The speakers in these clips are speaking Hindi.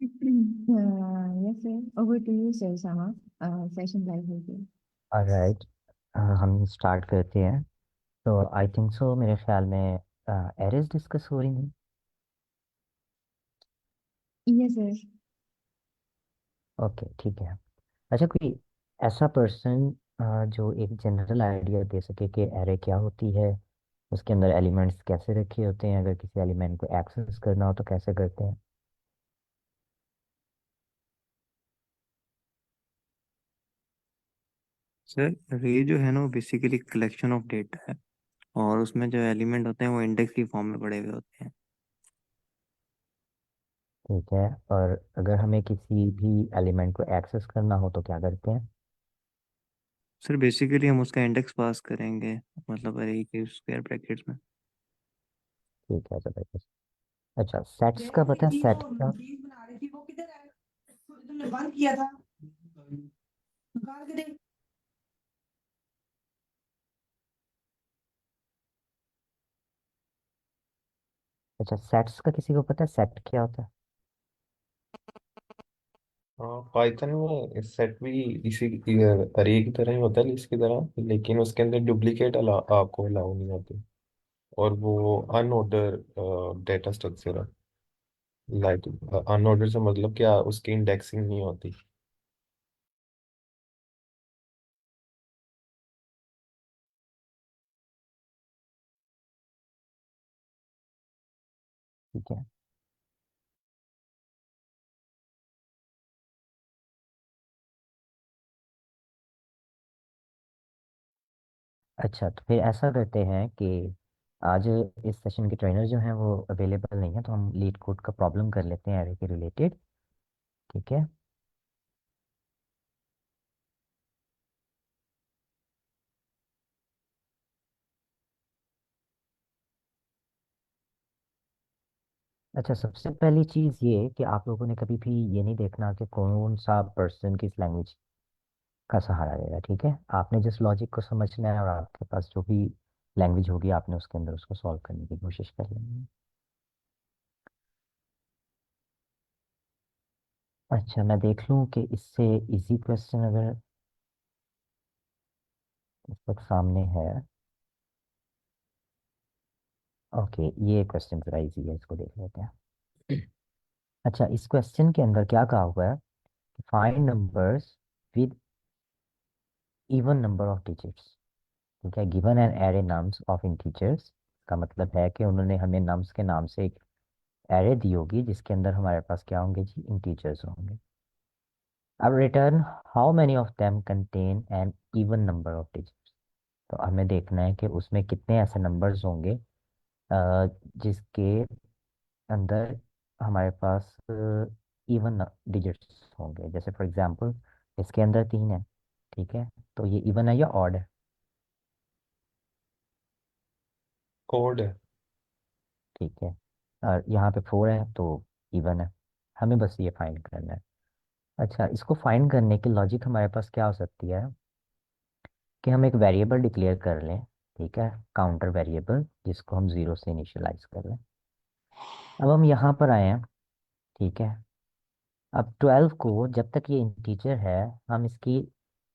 Yes, sir. Over to you, sir, Sama. Session live हो गया. ऑलराइट, हम स्टार्ट करते हैं। तो आई थिंक सो, मेरे ख्याल में एरेज डिस्कस हो रही हैं। Yes, sir. ओके, ठीक है। अच्छा, कोई ऐसा पर्सन जो एक जनरल आइडिया दे सके कि एरे क्या होती है, उसके अंदर एलिमेंट्स कैसे रखे होते हैं, अगर किसी एलिमेंट को एक्सेस करना हो तो कैसे करते हैं। सर ये जो है ना वो बेसिकली कलेक्शन ऑफ डेटा है। और उसमें जो एलिमेंट होते हैं वो इंडेक्स की फॉर्म में पड़े हुए होते हैं। ठीक है। और अगर हमें किसी भी एलिमेंट को एक्सेस करना हो तो क्या करते हैं। सर बेसिकली हम उसका इंडेक्स पास करेंगे, मतलब अरे के स्क्वायर ब्रैकेट्स में। ठीक है, जबरदस्त। अच्छा, सेट्स का जैसी पता है, थी वो सेट का। चीज बना रही थी, वो किधर है? तुमने बंद किया था, निकाल के दे। अच्छा, सेट्स का किसी को पता है, सेट क्या होता है। हाँ, पाइथन में सेट भी इसी अरे की तरह ही होता है, लिस्ट की तरह, लेकिन उसके अंदर डुप्लीकेट आपको अलाउ नहीं होती। और वो अनऑर्डर डेटा स्ट्रक्चर है। लाइक अनऑर्डर से मतलब क्या, उसकी इंडेक्सिंग नहीं होती। ठीक है। अच्छा, तो फिर ऐसा करते हैं कि आज इस सेशन के ट्रेनर जो हैं वो अवेलेबल नहीं है, तो हम लीड कोड का प्रॉब्लम कर लेते हैं एरे के रिलेटेड। ठीक है। अच्छा, सबसे पहली चीज़ ये कि आप लोगों ने कभी भी ये नहीं देखना कि कौन सा पर्सन किस लैंग्वेज का सहारा लेगा। ठीक है, आपने जिस लॉजिक को समझना है और आपके पास जो भी लैंग्वेज होगी आपने उसके अंदर उसको सॉल्व करने की कोशिश कर लेनी है। अच्छा, मैं देख लूँ कि इससे इजी क्वेश्चन अगर इस वक्त सामने है। ओके, ये क्वेश्चन जरा इजी है, इसको देख लेते हैं। अच्छा, इस क्वेश्चन के अंदर क्या कहा हुआ है, find numbers with even number of digits. ठीक है, given an array nums of integers. का मतलब है कि उन्होंने हमें नम्स के नाम से एक एरे दी होगी जिसके अंदर हमारे पास क्या होंगे जी, इंटीजर्स होंगे। अब return how many of them contain an even number of digits. तो हमें देखना है कि उसमें कितने ऐसे नंबर्स होंगे जिसके अंदर हमारे पास इवन डिजिट्स होंगे। जैसे फॉर एग्जांपल इसके अंदर 3 है। ठीक है, तो ये इवन है या ऑड है। कोड है। ठीक है, और यहाँ पे 4 है तो इवन है। हमें बस ये फाइंड करना है। अच्छा, इसको फाइंड करने की लॉजिक हमारे पास क्या हो सकती है कि हम एक वेरिएबल डिक्लेयर कर लें। ठीक है, काउंटर वेरिएबल जिसको हम 0 से इनिशियलाइज कर लें। अब हम यहाँ पर आए हैं। ठीक है, अब 12 को जब तक ये इंटीजर है हम इसकी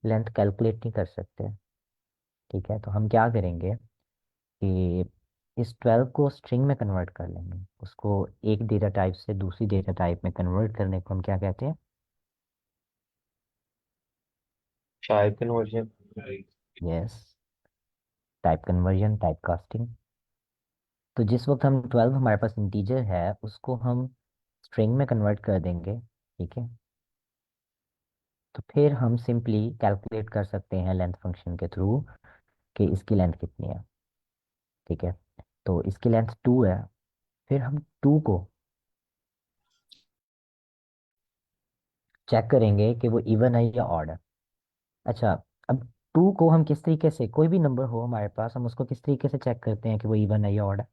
लेंथ कैलकुलेट नहीं कर सकते। ठीक है, तो हम क्या करेंगे कि इस 12 को स्ट्रिंग में कन्वर्ट कर लेंगे। उसको एक डेटा टाइप से दूसरी डेटा टाइप में कन्वर्ट करने को हम क्या कहते हैं। Type conversion. Yes, type conversion, type casting. तो जिस वक्त हम 12 हमारे पास इंटीजर है उसको हम स्ट्रिंग में कन्वर्ट कर देंगे। ठीक है, तो फिर हम सिंपली कैलकुलेट कर सकते हैं लेंथ फंक्शन के थ्रू कि इसकी लेंथ कितनी है। ठीक है, तो इसकी लेंथ 2 है। फिर हम 2 को चेक करेंगे कि वो इवन है या ऑड है। अच्छा, अब 2 को हम किस तरीके से, कोई भी नंबर हो हमारे पास, हम उसको किस तरीके से चेक करते हैं कि वो इवन है या ऑड है।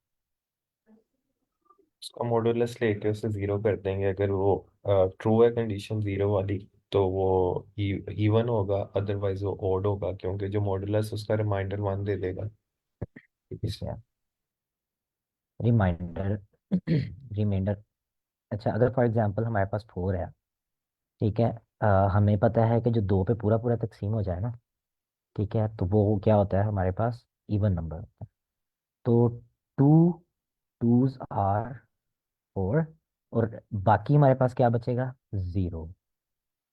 उसका मॉडुलस लेके उसे जीरो कर देंगे। अगर वो ट्रू है कंडीशन जीरो वाली, तो वो इवन होगा, अदरवाइज वो ओड होगा, क्योंकि जो मॉडुलस उसका रिमाइंडर वन दे देगा। ठीक है, रिमाइंडर रिमाइंडर अच्छा, अगर फॉर एग्जांपल हमारे पास 4 है, ठीक है, हमें पता है कि जो 2 पे पूरा पूरा तकसीम हो जाए ना, ठीक है, तो वो क्या होता है हमारे पास, इवन नंबर होता है। तो 2 2s आर 4, और बाकी हमारे पास क्या बचेगा, 0।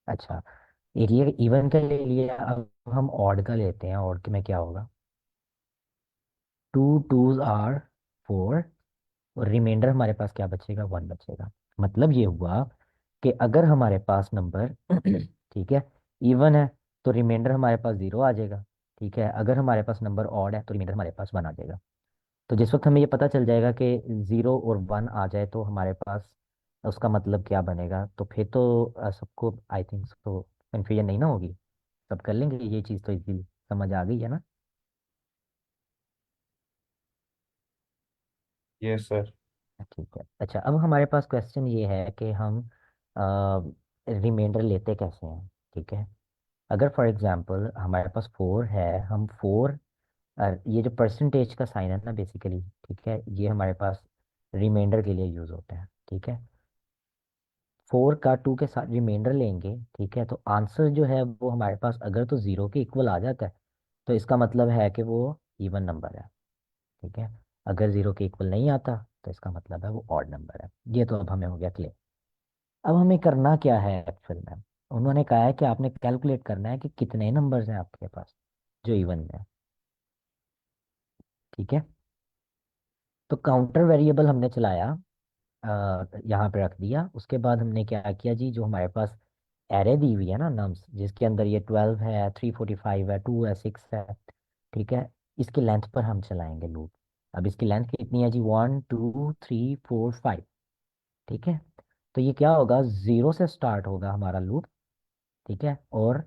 अच्छा, एरिया इवन का ले लिया, अब हम ऑड का लेते हैं, ऑड के में क्या होगा, 2 2s आर 4, और रिमाइंडर हमारे पास क्या बचेगा, 1 बचेगा। मतलब ये हुआ कि अगर हमारे पास नंबर ठीक है, इवन है, तो रिमाइंडर हमारे पास 0 आ जाएगा। ठीक है, अगर हमारे पास नंबर ऑड है तो रिमाइंडर हमारे पास 1 आ जाएगा। तो जिस वक्त हमें ये पता चल जाएगा कि 0 और 1 आ जाए तो हमारे पास उसका मतलब क्या बनेगा, तो फिर तो सबको आई थिंक तो कन्फ्यूजन नहीं ना होगी, सब कर लेंगे ये चीज़, तो इजीली समझ आ गई है ना। Yes sir. ठीक है, अच्छा, अब हमारे पास क्वेश्चन ये है कि हम रिमाइंडर लेते कैसे हैं। ठीक है, अगर फॉर एग्जांपल हमारे पास 4 है, हम 4, ये जो परसेंटेज का साइन है ना बेसिकली, ठीक है, ये हमारे पास रिमाइंडर के लिए यूज़ होता है। ठीक है, 4 का 2 के साथ रिमाइंडर लेंगे, ठीक है, तो आंसर जो है वो हमारे पास अगर तो 0 के इक्वल आ जाता है तो इसका मतलब है कि वो इवन नंबर है। ठीक है, अगर 0 के इक्वल नहीं आता तो इसका मतलब है वो ऑड नंबर है। ये तो अब हमें हो गया क्लियर। अब हमें करना क्या है एक्चुअल में, उन्होंने कहा है कि आपने कैलकुलेट करना है कि कितने नंबर्स हैं आपके पास जो इवन में है। ठीक है, तो काउंटर वेरिएबल हमने चलाया, यहाँ पे रख दिया। उसके बाद हमने क्या किया जी, जो हमारे पास एरे दी हुई है ना नम्स, जिसके अंदर ये 12 है, 345 है, 2 है, 6 है, ठीक है, इसकी लेंथ पर हम चलाएंगे लूप। अब इसकी लेंथ कितनी है जी, 1 2 3 4 5। ठीक है, तो ये क्या होगा, 0 से स्टार्ट होगा हमारा लूप, ठीक है, और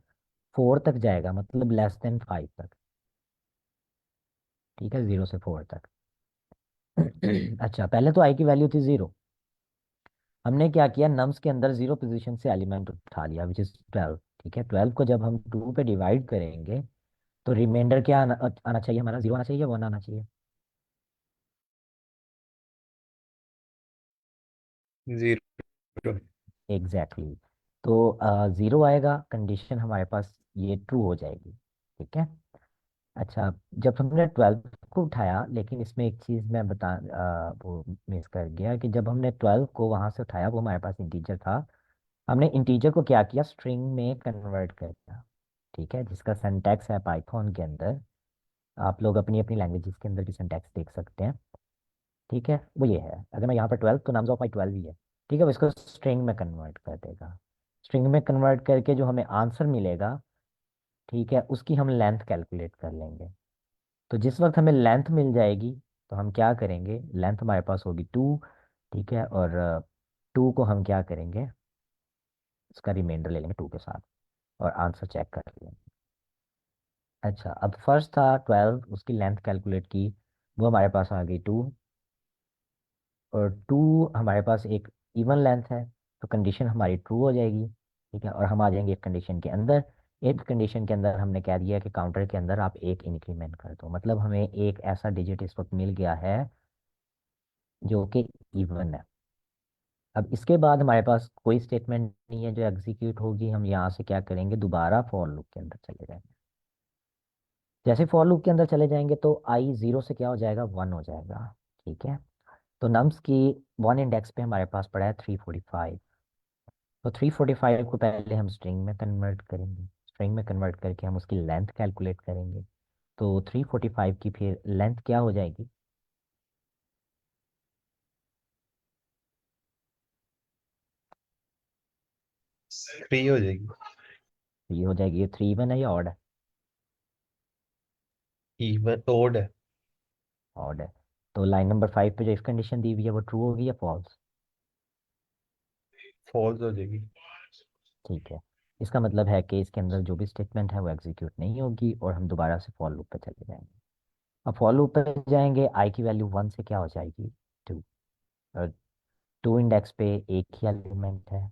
4 तक जाएगा, मतलब <<5 तक। ठीक है, 0 से 4 तक। अच्छा, पहले तो आई की वैल्यू थी 0, हमने क्या किया, नम्स के अंदर 0 पोजीशन से एलिमेंट उठा लिया विच इज 12। ठीक है, 12 को जब हम 2 पे डिवाइड करेंगे तो रिमाइंडर क्या आना चाहिए हमारा, 0 आना चाहिए या 1 आना चाहिए। 0। Exactly exactly. तो 0 आएगा, कंडीशन हमारे पास ये ट्रू हो जाएगी। ठीक है, अच्छा, जब हमने 12 को उठाया, लेकिन इसमें एक चीज़ मैं वो मिस कर गया कि जब हमने 12 को वहां से उठाया वो हमारे पास इंटीजर था, हमने इंटीजर को क्या किया, स्ट्रिंग में कन्वर्ट कर दिया। ठीक है, जिसका सिंटैक्स है पाइथन के अंदर, आप लोग अपनी अपनी लैंग्वेजेस के अंदर भी सिंटैक्स देख सकते हैं। ठीक है, वो ये है, अगर मैं यहाँ पर 12 तो नाम्स ऑफ माई 12 ही है। ठीक है, वो इसको स्ट्रिंग में कन्वर्ट कर देगा। स्ट्रिंग में कन्वर्ट करके जो हमें आंसर मिलेगा, ठीक है, उसकी हम लेंथ कैलकुलेट कर लेंगे। तो जिस वक्त हमें लेंथ मिल जाएगी तो हम क्या करेंगे, लेंथ हमारे पास होगी 2। ठीक है, और 2 को हम क्या करेंगे, उसका रिमाइंडर ले लेंगे 2 के साथ, और आंसर चेक कर लेंगे। अच्छा, अब फर्स्ट था 12, उसकी लेंथ कैलकुलेट की, वो हमारे पास आ गई 2, और 2 हमारे पास एक इवन लेंथ है, तो कंडीशन हमारी ट्रू हो जाएगी। ठीक है, और हम आ जाएंगे एक कंडीशन के अंदर। एक कंडीशन के अंदर हमने कह दिया कि काउंटर के अंदर आप एक इंक्रीमेंट कर दो, मतलब हमें एक ऐसा डिजिट इस वक्त मिल गया है जो कि इवन है। अब इसके बाद हमारे पास कोई स्टेटमेंट नहीं है जो एग्जीक्यूट होगी, हम यहाँ से क्या करेंगे, दोबारा फॉर लूप के अंदर चले जाएंगे। जैसे फॉर लूप के अंदर चले जाएंगे तो आई 0 से क्या हो जाएगा, 1 हो जाएगा। ठीक है, तो नम्स की 1 इंडेक्स पे हमारे पास पड़ा है 345। तो 345 को पहले हम स्ट्रिंग में कन्वर्ट करेंगे, स्ट्रिंग में कन्वर्ट करके हम उसकी लेंथ कैलकुलेट करेंगे। तो 345 की फिर लेंथ क्या हो जाएगी, 3 हो जाएगी। ये हो जाएगी, ये 3 इवन है या ऑड है, इवन ओड है। ऑड है। तो लाइन नंबर 5 पे जो इफ कंडीशन दी हुई है वो ट्रू होगी या फॉल्स। फॉल्स हो जाएगी। ठीक है, इसका मतलब है कि इसके अंदर जो भी स्टेटमेंट है वो एग्जीक्यूट नहीं होगी और हम दोबारा से फॉर लूप पे चले जाएंगे। अब फॉर लूप पे जाएंगे, आई की वैल्यू 1 से क्या हो जाएगी, 2, और 2 इंडेक्स पे एक ही एलिमेंट है,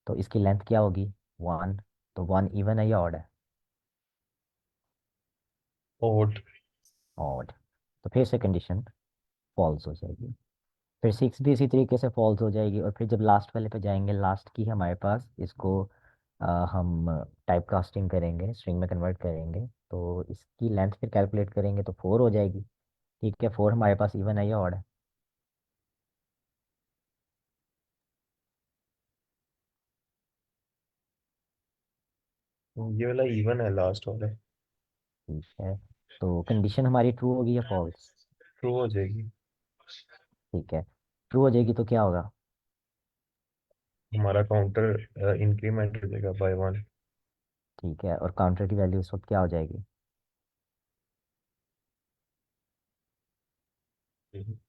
तो इसकी लेंथ क्या होगी, 1। तो 1 इवन है या ऑड है, ओड। ऑड। तो फिर से कंडीशन फॉल्स हो जाएगी। फिर 6 भी इसी तरीके से फॉल्स हो जाएगी, और फिर जब लास्ट वाले पे जाएंगे, लास्ट की हमारे पास इसको हम टाइप कास्टिंग करेंगे, स्ट्रिंग में कन्वर्ट करेंगे, तो इसकी लेंथ फिर कैलकुलेट करेंगे तो 4 हो जाएगी। ठीक है, 4 हमारे पास इवन है या ऑड है? ये वाला इवन है लास्ट वाला। ठीक है, तो कंडीशन हमारी ट्रू होगी या फॉल्स? ट्रू हो जाएगी। ठीक है, ट्रू हो जाएगी तो क्या होगा? हमारा काउंटर इंक्रीमेंट हो जाएगा बाय 1। ठीक है, और काउंटर की वैल्यू इस वक्त क्या हो जाएगी?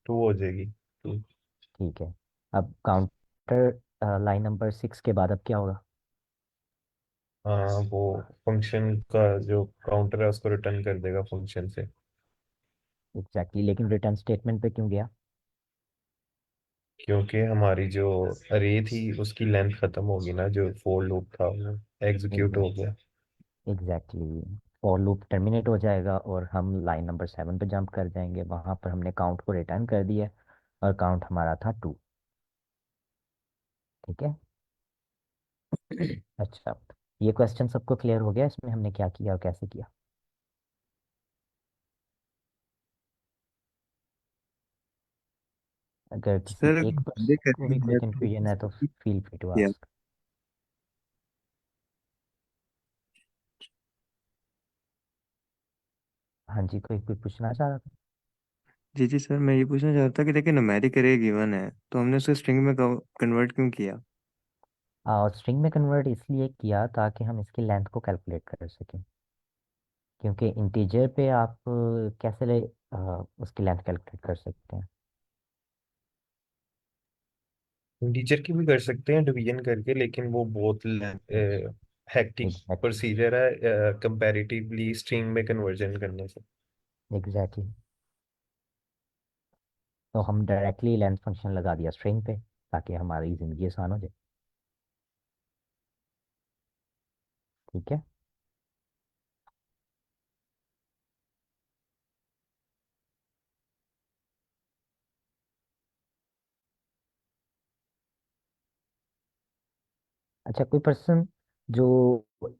टू हो जाएगी, टू। ठीक है, अब काउंटर लाइन नंबर 6 के बाद अब क्या होगा? हाँ, वो फंक्शन का जो काउंटर है उसको रिटर्न कर देगा फंक्शन से। एग्जैक्टली, लेकिन रिटर्न स्टेटमेंट पे क्यों गया? क्योंकि हमारी जो अरे थी उसकी लेंथ खत्म होगी ना, जो फोर लूप था वो एग्जीक्यूट हो गया। एग्जैक्टली, फॉर लूप टर्मिनेट हो जाएगा और हम लाइन नंबर 7 पे जंप कर जाएंगे, वहां पर हमने काउंट को रिटर्न कर दिया और काउंट हमारा था 2। ठीक है। अच्छा, ये क्वेश्चन सबको क्लियर हो गया इसमें हमने क्या किया और कैसे किया? अगर किसी सर एक ये पर्सन को भी करनी कोई है कंफ्यूजन है तो तो फील फ्री टू या आस्क। हाँ जी, कोई कोई पूछना चाह रहा था? जी जी सर, मैं ये पूछना चाह रहा था कि देखिए न्यूमेरिक अरे गिवन है तो हमने उसे स्ट्रिंग में कन्वर्ट क्यों किया? और स्ट्रिंग में कन्वर्ट इसलिए किया ताकि हम इसकी लेंथ को कैलकुलेट कर सकें, क्योंकि इंटीजर पे आप कैसे उसकी लेंथ कैलकुलेट कर सकते हैं? टीचर की भी कर सकते हैं डिवीजन करके, लेकिन वो बहुत हेक्टिक एग्जैक्टली, प्रोसीजर है कंपैरेटिवली स्ट्रिंग में कन्वर्जन करने से। एग्जैक्टली, तो हम डायरेक्टली लेंथ फंक्शन लगा दिया स्ट्रिंग पे ताकि हमारी ज़िंदगी आसान हो जाए। ठीक है। अच्छा, कोई पर्सन जो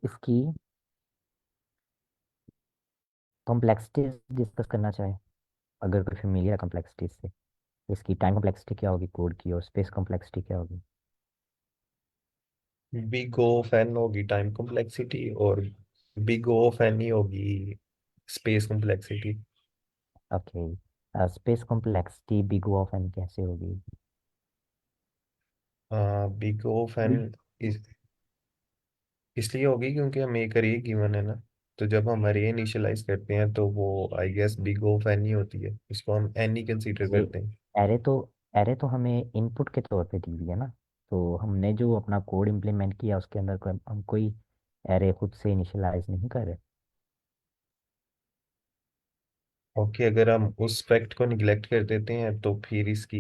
इसकी कॉम्प्लेक्सिटी डिस्कस करना चाहे, अगर कोई फेमिलियर कॉम्प्लेक्सिटी से, इसकी टाइम कॉम्प्लेक्सिटी क्या होगी कोड की, और स्पेस कॉम्प्लेक्सिटी क्या होगी? बिग ऑफ एन होगी टाइम कॉम्प्लेक्सिटी, और बिग ऑफ एन ही होगी space complexity. Okay, space complexity big O of N कैसे होगी? बिग ऑफ एन इसलिए होगी क्योंकि हम एक अरे गिवन है ना, तो जब हम अरे इनिशियलाइज करते हैं तो वो I guess big of N ही होती है, इसको हम एन ही कंसीडर अरे, करते हैं। एरे एरे तो हमें इनपुट के तौर पे दी हुई है ना, तो हमने जो अपना कोड इम्प्लीमेंट किया उसके अंदर हम कोई एरे खुद से इनिशियलाइज नहीं कर रहे। ओके, अगर हम उस फैक्ट को निगलेक्ट कर देते हैं तो फिर इसकी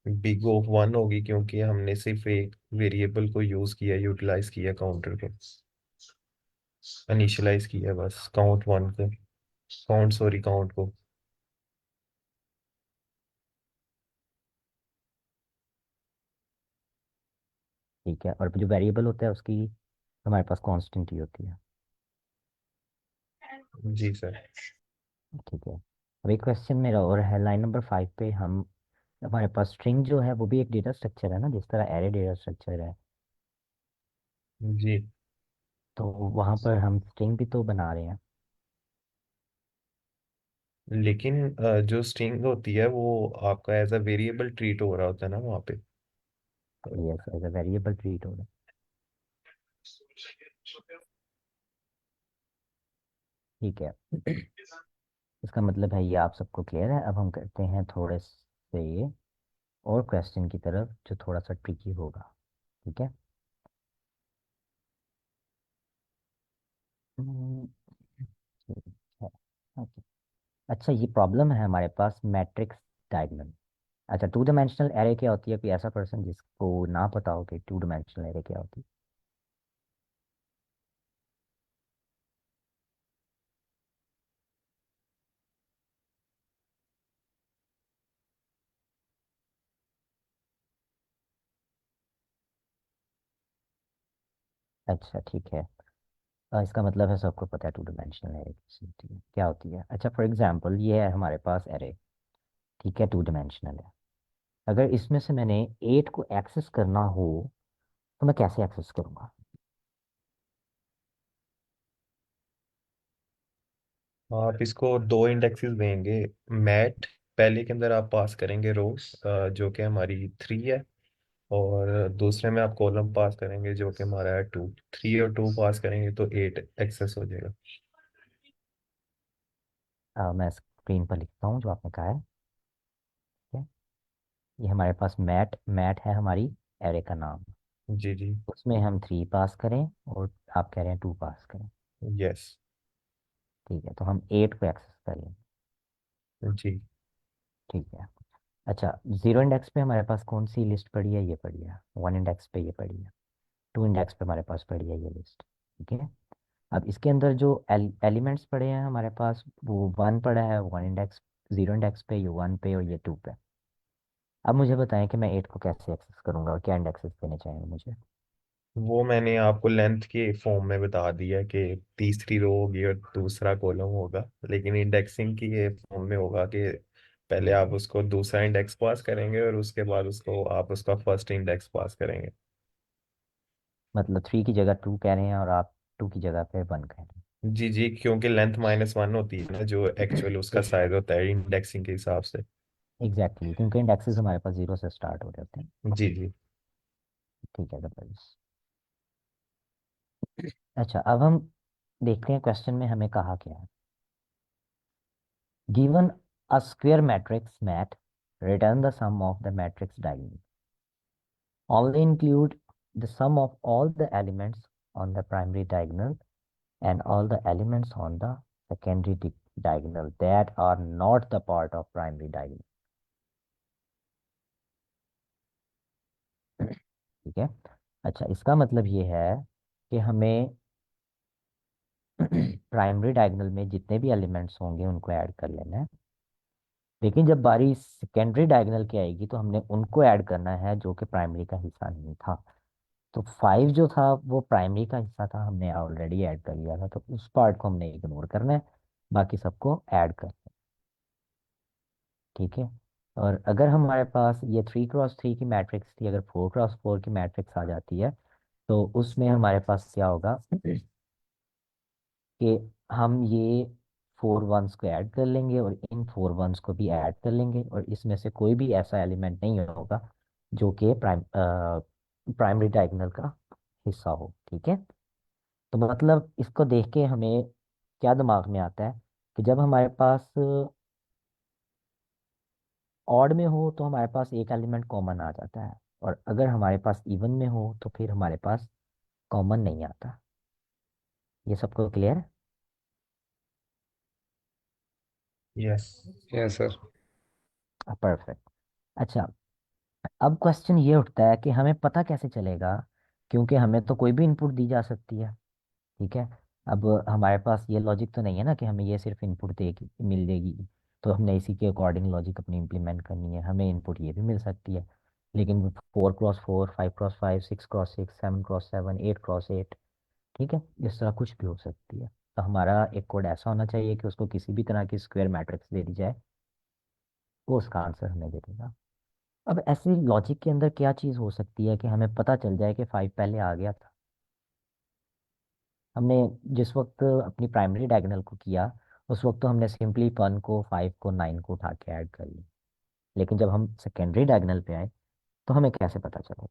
बिग ऑफ वन होगी, क्योंकि हमने सिर्फ एक वेरिएबल को यूज किया, यूटिलाइज किया, काउंटर को इनिशियलाइज किया, बस काउंट वन को, काउंट सॉरी काउंट को। ठीक है, और जो वेरिएबल होता है उसकी हमारे पास कांस्टेंट ही होती है। जी सर। ठीक है, अब एक क्वेश्चन मेरा और है, लाइन नंबर 5 पे हम, हमारे पास स्ट्रिंग जो है वो भी एक डेटा स्ट्रक्चर है ना, जिस तरह एरे डेटा स्ट्रक्चर है, जी, तो वहाँ पर हम स्ट्रिंग भी तो बना रहे हैं। लेकिन जो स्ट्रिंग होती है वो आपका एज अ वेरिएबल ट्रीट हो रहा होता है ना वहाँ पे। Yes, as a variable treat हो रहा है। ठीक है। इसका मतलब है ये आप सबको क्लियर है। अब हम करते हैं थोड़े से और क्वेश्चन की तरफ जो थोड़ा सा ट्रिकी होगा। ठीक है। हम्म, ठीक है, ओके। अच्छा, ये प्रॉब्लम है हमारे पास मैट्रिक्स डायगोनल। अच्छा, टू डायमेंशनल एरे क्या होती है? कोई ऐसा पर्सन जिसको ना पता हो कि टू डायमेंशनल एरे क्या होती अच्छा ठीक है। इसका मतलब है सबको पता है टू डिमेंशनल है क्या होती है। अच्छा फॉर एग्जांपल ये है हमारे पास एरे, ठीक है, टू डिमेंशनल है। अगर इसमें से मैंने 8 को एक्सेस करना हो तो मैं कैसे एक्सेस करूंगा? आप इसको दो इंडेक्सेस देंगे। मैट पहले के अंदर आप पास करेंगे रोज, जो कि हमारी 3 है, और दूसरे में आप कॉलम पास करेंगे जो कि हमारा है 2। 3 और 2 पास करेंगे तो 8 एक्सेस हो जाएगा। मैं स्क्रीन पर लिखता हूँ जो आपने कहा है, ठीक है। ये हमारे पास मैट मैट है हमारी एरे का नाम। जी जी। उसमें हम 3 पास करें और आप कह रहे हैं 2 पास करें, यस। ठीक है। तो हम 8 को एक्सेस करें, जी। ठीक है। अच्छा, जीरो इंडेक्स पे हमारे पास कौन सी लिस्ट पड़ी है? ये पड़ी है। वन इंडेक्स पे ये पड़ी है। टू इंडेक्स पे हमारे पास पड़ी है ये लिस्ट, ठीक है। अब इसके अंदर जो एलिमेंट्स पड़े हैं हमारे पास, वो वन पड़ा है वन इंडेक्स, जीरो इंडेक्स पे, ये वन पे और ये टू पे। अब मुझे बताएं कि मैं 8 को कैसे एक्सेस करूंगा और क्या इंडेक्सेस देने चाहिए मुझे। वो मैंने आपको लेंथ के फॉर्म में बता दिया कि तीसरी रो होगी और दूसरा कॉलम होगा, लेकिन इंडेक्सिंग की ये फॉर्म में होगा कि पहले आप उसको दूसरा इंडेक्स पास करेंगे और उसके बाद उसको आप उसका फर्स्ट इंडेक्स पास करेंगे। मतलब 3 की जगह 2 कह रहे हैं और आप 2 की जगह पे 1 कह रहे जी जी, क्योंकि लेंथ -1 होती है ना, जो एक्चुअल उसका साइज होता है इंडेक्सिंग के हिसाब से। हैं। एग्जैक्टली, क्योंकि इंडेक्सेस हमारे पास 0 से स्टार्ट हो रहे होते हैं। जी जी। ठीक है जबरदस्त। अच्छा अब हम देखते हैं क्वेश्चन में हमें कहा क्या है। Given a square matrix mat, return the sum of the matrix diagonal, only include the sum of all the elements on the primary diagonal and all the elements on the secondary diagonal that are not the part of primary diagonal, ठीक है। अच्छा इसका मतलब ये है कि हमें प्राइमरी डायगोनल में जितने भी एलिमेंट्स होंगे उनको ऐड कर लेना है, लेकिन जब बारी सेकेंडरी डायगोनल की आएगी तो हमने उनको ऐड करना है जो कि प्राइमरी का हिस्सा नहीं था। तो 5 जो था वो प्राइमरी का हिस्सा था, हमने ऑलरेडी ऐड कर लिया था, तो उस पार्ट को हमने इग्नोर करना है, बाकी सबको ऐड करना है, ठीक है। और अगर हमारे पास ये 3x3 की मैट्रिक्स थी, अगर 4x4 की मैट्रिक्स आ जाती है तो उसमें हमारे पास क्या होगा कि हम ये 4 वंस को ऐड कर लेंगे और इन 4 वंस को भी ऐड कर लेंगे, और इसमें से कोई भी ऐसा एलिमेंट नहीं होगा जो कि प्राइमरी डायगोनल का हिस्सा हो, ठीक है। तो मतलब इसको देख के हमें क्या दिमाग में आता है कि जब हमारे पास ऑड में हो तो हमारे पास एक एलिमेंट कॉमन आ जाता है, और अगर हमारे पास इवन में हो तो फिर हमारे पास कॉमन नहीं आता। ये सबको क्लियर है? यस। Yes sir. परफेक्ट। अच्छा अब क्वेश्चन ये उठता है कि हमें पता कैसे चलेगा, क्योंकि हमें तो कोई भी इनपुट दी जा सकती है, ठीक है। अब हमारे पास ये लॉजिक तो नहीं है ना कि हमें ये सिर्फ इनपुट देगी मिल देगी तो हमने इसी के अकॉर्डिंग लॉजिक अपनी इम्प्लीमेंट करनी है। हमें इनपुट ये भी मिल सकती है, लेकिन 4x4, 5x5, 6x6, 7x7, 8x8, ठीक है, इस तरह कुछ भी हो सकती है। तो हमारा एक कोड ऐसा होना चाहिए कि उसको किसी भी तरह की स्क्वायर मैट्रिक्स दे दी जाए, वो उसका आंसर हमें दे देगा। अब ऐसे लॉजिक के अंदर क्या चीज़ हो सकती है कि हमें पता चल जाए कि 5 पहले आ गया था? हमने जिस वक्त अपनी प्राइमरी डायगोनल को किया उस वक्त तो हमने सिंपली 1 को 5 को 9 को उठा के ऐड कर लिया, लेकिन जब हम सेकेंडरी डायगोनल पे आए तो हमें कैसे पता चलेगा?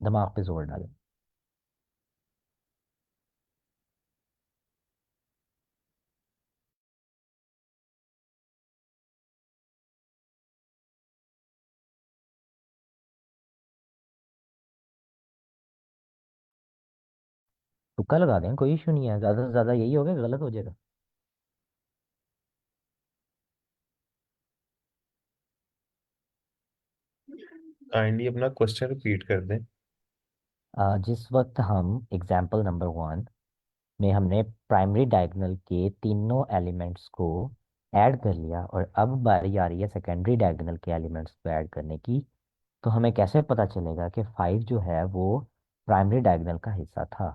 दिमाग पे जोर डालें। तुक्का लगा दें, कोई इशू नहीं है, ज़्यादा से ज़्यादा यही होगा, गलत हो जाएगा। काइंडली अपना क्वेश्चन रिपीट कर दें। जिस वक्त हम एग्जाम्पल नंबर 1 में हमने प्राइमरी डायगोनल के तीनों एलिमेंट्स को ऐड कर लिया और अब बारी आ रही है सेकेंडरी डायगोनल के एलिमेंट्स को ऐड करने की। तो हमें कैसे पता चलेगा कि 5 जो है वो प्राइमरी डायगोनल का हिस्सा था?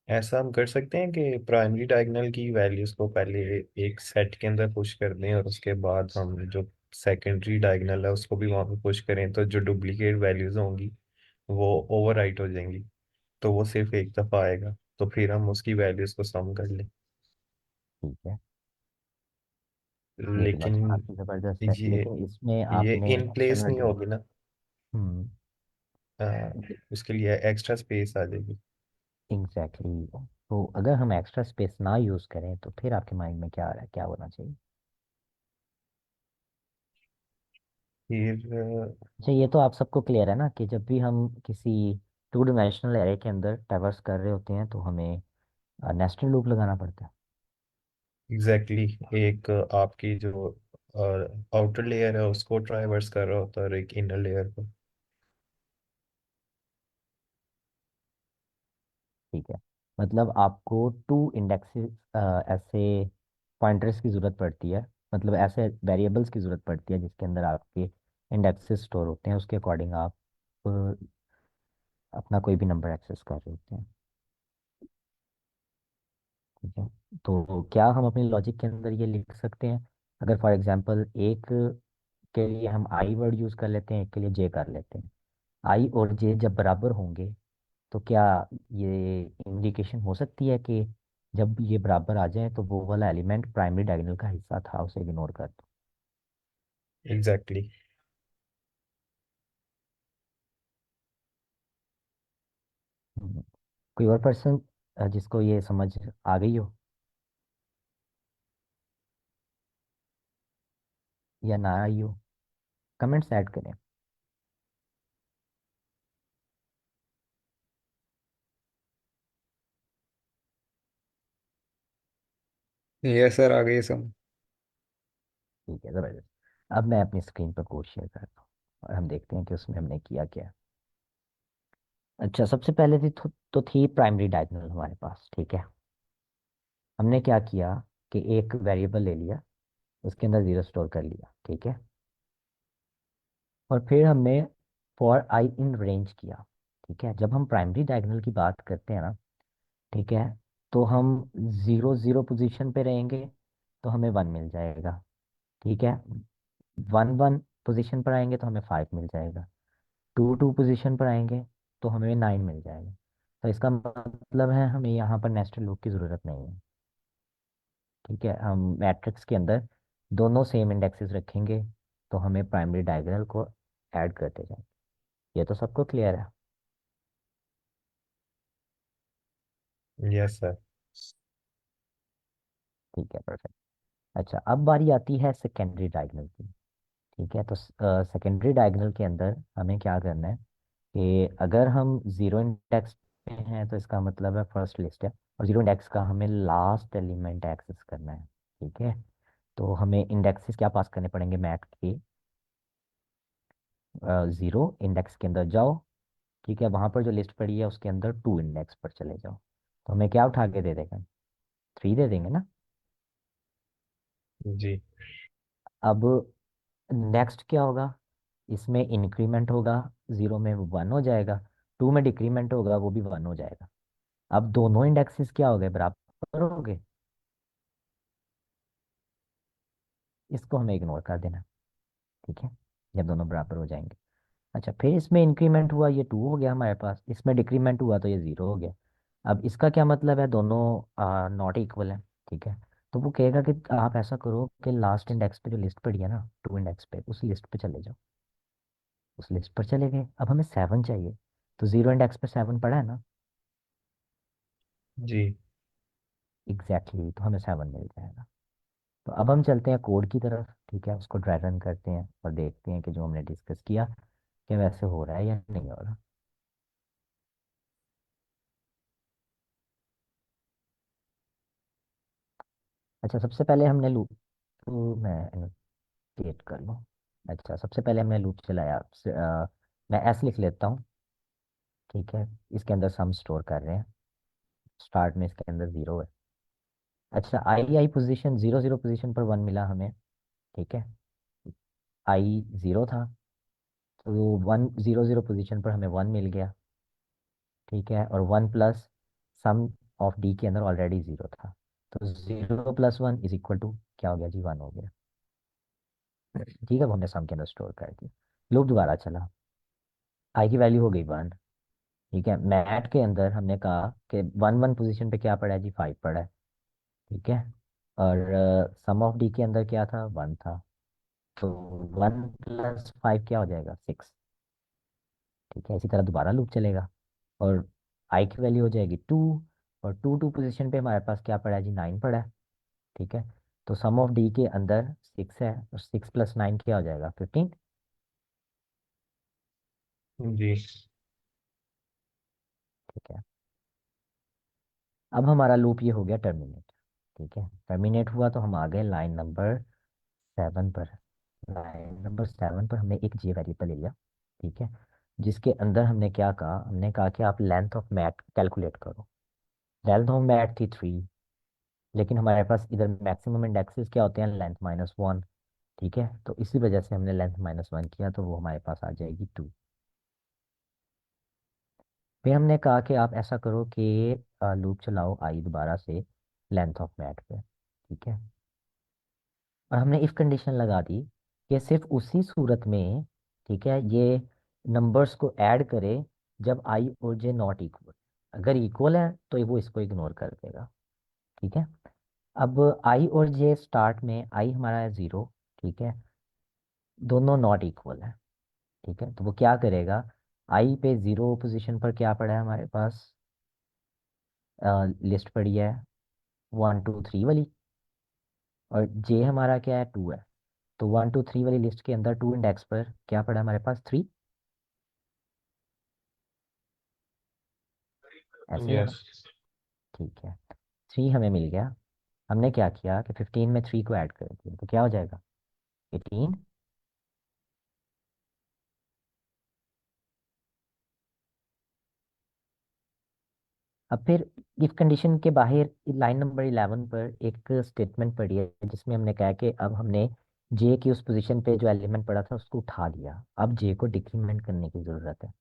ऐसा हम कर सकते हैं कि प्राइमरी डायगोनल की वैल्यूज को पहले एक सेट के अंदर पुश कर दें और उसके बाद हम जो सेकेंडरी डायगोनल है उसको भी वहां पे पुश करें, तो जो डुप्लीकेट वैल्यूज होंगी वो ओवरराइट हो जाएंगी, तो वो सिर्फ एक दफा आएगा, तो फिर हम उसकी वैल्यूज को सम कर लें। ठीक है, ये तो बस लेकिन काफी जबरदस्त है, ये लेकिन इसमें ये आपने इन प्लेस नहीं अल्टरनेटिव। होगी ना। हम्म। अ, उसके लिए एक्स्ट्रा स्पेस आ जाएगी। एग्जैक्टली तो अगर हम एक्स्ट्रा स्पेस ना यूज करें तो फिर आपके माइंड में क्या आ रहा है, क्या होना चाहिए? फिर अच्छा, ये तो आप सबको क्लियर है ना कि जब भी हम किसी टू डिमेंशनल एरे के अंदर ट्रैवर्स कर रहे होते हैं तो हमें नेस्टेड लूप लगाना पड़ता है। एग्जैक्टली एक आपकी जो आउटर लेयर है उसको ट्राइवर्स कर रहा होता है और एक इनर लेयर को। ठीक है, मतलब आपको टू इंडेक्सेस ऐसे पॉइंटर्स की ज़रूरत पड़ती है, मतलब ऐसे वेरिएबल्स की ज़रूरत पड़ती है जिसके अंदर आपके इंडेक्सेस स्टोर होते हैं, उसके अकॉर्डिंग आप अपना कोई भी नंबर एक्सेस कर रहे होते हैं। ठीक है, तो क्या हम अपने लॉजिक के अंदर ये लिख सकते हैं? अगर फॉर एग्जांपल एक के लिए हम आई वर्ड यूज़ कर लेते हैं, एक के लिए जे कर लेते हैं, आई और जे जब बराबर होंगे तो क्या ये इंडिकेशन हो सकती है कि जब ये बराबर आ जाए तो वो वाला एलिमेंट प्राइमरी डायगोनल का हिस्सा था, उसे इग्नोर कर दो? एग्जैक्टली। हम्म। कोई और पर्सन जिसको ये समझ आ गई हो या ना आई हो, कमेंट्स ऐड करें। यस सर, आ गई सब। ठीक है, ज़बरदस्त। अब मैं अपनी स्क्रीन पर कोड शेयर करता हूँ और हम देखते हैं कि उसमें हमने किया क्या। अच्छा, सबसे पहले तो थी प्राइमरी डायगोनल हमारे पास। ठीक है, हमने क्या किया कि एक वेरिएबल ले लिया, उसके अंदर जीरो स्टोर कर लिया। ठीक है, और फिर हमने फॉर आई इन रेंज किया। ठीक है, जब हम प्राइमरी डायगोनल की बात करते हैं ना, ठीक है, तो हम जीरो जीरो पोजीशन पे रहेंगे तो हमें वन मिल जाएगा। ठीक है, वन वन पोजीशन पर आएंगे तो हमें फाइव मिल जाएगा, टू टू पोजीशन पर आएंगे तो हमें नाइन मिल जाएगा। तो इसका मतलब है हमें यहाँ पर नेस्टेड लूप की ज़रूरत नहीं है। ठीक है, हम मैट्रिक्स के अंदर दोनों सेम इंडेक्सेस रखेंगे तो हमें प्राइमरी डायगोनल को ऐड करते जाएंगे। ये तो सबको क्लियर है? Yes sir. ठीक है, परफेक्ट। अच्छा, अब बारी आती है सेकेंडरी डायगोनल की। ठीक है, तो सेकेंडरी डायगोनल के अंदर हमें क्या करना है कि अगर हम जीरो इंडेक्स पे हैं तो इसका मतलब है फर्स्ट लिस्ट है, और जीरो इंडेक्स का हमें लास्ट एलिमेंट एक्सेस करना है। ठीक है, तो हमें इंडेक्सेस क्या पास करने पड़ेंगे, मैथ के जीरो इंडेक्स के अंदर जाओ। ठीक है, वहां पर जो लिस्ट पड़ी है उसके अंदर टू इंडेक्स पर चले जाओ, तो हमें क्या उठा के दे देगा, थ्री दे देंगे ना। जी अब नेक्स्ट क्या होगा, इसमें इंक्रीमेंट होगा, जीरो में वन हो जाएगा, टू में डिक्रीमेंट होगा, वो भी वन हो जाएगा। अब दोनों इंडेक्सेस क्या हो गए, बराबर हो गए, इसको हमें इग्नोर कर देना। ठीक है, जब दोनों बराबर हो जाएंगे। अच्छा, फिर इसमें इंक्रीमेंट हुआ, ये टू हो गया हमारे पास, इसमें डिक्रीमेंट हुआ तो ये जीरो हो गया। अब इसका क्या मतलब है, दोनों नॉट इक्वल है। ठीक है, तो वो कहेगा कि आप ऐसा करो कि लास्ट इंडेक्स पे जो लिस्ट पड़ी है ना, टू इंडेक्स पे, उस लिस्ट पे चले जाओ। उस लिस्ट पर चले गए, अब हमें सेवन चाहिए, तो जीरो इंडेक्स पे सेवन पड़ा है ना। जी। एग्जैक्टली तो हमें सेवन मिल जाएगा। तो अब हम चलते हैं कोड की तरफ। ठीक है, उसको ड्राई रन करते हैं और देखते हैं कि जो हमने डिस्कस किया कि वैसे हो रहा है या नहीं हो रहा। अच्छा, सबसे पहले हमने लूप, तो मैं एनोटेट कर लूँ। अच्छा, सबसे पहले हमने लूप चलाया, मैं एस लिख लेता हूँ। ठीक है, इसके अंदर सम स्टोर कर रहे हैं, स्टार्ट में इसके अंदर जीरो है। अच्छा, आई पोजीशन 0 0 पोजीशन पर 1 मिला हमें, ठीक है। आई 0 था, तो 1 0 0 पोजीशन पर हमें 1 मिल गया, ठीक है। और 1 प्लस सम ऑफ डी के अंदर ऑलरेडी 0 था, तो 0 + 1 = क्या हो गया जी, 1 हो गया, ठीक है। वो हमने सम के अंदर स्टोर कर दिया। लूप दोबारा चला, आई की वैल्यू हो गई 1, ठीक है। मैट के अंदर हमने कहा कि 1 1 पोजीशन पे क्या पड़ा है जी, 5 पड़ा है, ठीक है। और सम ऑफ डी के अंदर क्या था, 1 था, तो 1 + 5 क्या हो जाएगा, 6, ठीक है। इसी तरह दोबारा लूप चलेगा, और आई की वैल्यू हो जाएगी 2, और 2 2 पोजीशन पे हमारे पास क्या पड़ा है जी, 9 पड़ा है, ठीक है। तो सम ऑफ डी के अंदर 6 है, और 6 + 9 क्या हो जाएगा, 15, जी। ठीक है। अब हमारा लूप ये हो गया टर्मिनेट, ठीक है। टर्मिनेट हुआ तो हम आ गए लाइन नंबर 7 पर। लाइन नंबर 7 पर हमने एक जे वेरिएबल ले लिया, ठीक है, जिसके अंदर हमने क्या कहा, हमने कहा कि आप लेंथ ऑफ मैट कैलकुलेट करो। लेंथ ऑफ मैट थी 3, लेकिन हमारे पास इधर मैक्सिमम इंडेक्सेस क्या होते हैं, लेंथ -1, ठीक है। तो इसी वजह से हमने लेंथ -1 किया, तो वो हमारे पास आ जाएगी 2। फिर हमने कहा कि आप ऐसा करो कि लूप चलाओ आई दोबारा से लेंथ ऑफ मैट पे, ठीक है। और हमने इफ कंडीशन लगा दी कि सिर्फ उसी सूरत में, ठीक है, ये नंबर्स को ऐड करे जब आई और जे नॉट इक्वल। अगर इक्वल है तो वो इसको इग्नोर कर देगा, ठीक है। अब आई और जे स्टार्ट में, आई हमारा है 0, ठीक है, दोनों नॉट इक्वल है, ठीक है। तो वो क्या करेगा, आई पे 0 पोजीशन पर क्या पड़ा है हमारे पास, लिस्ट पड़ी है 1 2 3 वाली, और जे हमारा क्या है, 2 है। तो 1 2 3 वाली लिस्ट के अंदर 2 इंडेक्स पर क्या पड़ा है हमारे पास, 3, ऐसे है ना, यस। ठीक है। 3 हमें मिल गया। हमने क्या किया कि 15 में 3 को ऐड कर दिया, तो क्या हो जाएगा, 18। अब फिर इफ कंडीशन के बाहर लाइन नंबर 11 पर एक स्टेटमेंट पड़ी है, जिसमें हमने कहा कि अब हमने जे की उस पोजीशन पे जो एलिमेंट पड़ा था उसको उठा लिया, अब जे को डिक्रीमेंट करने की ज़रूरत है,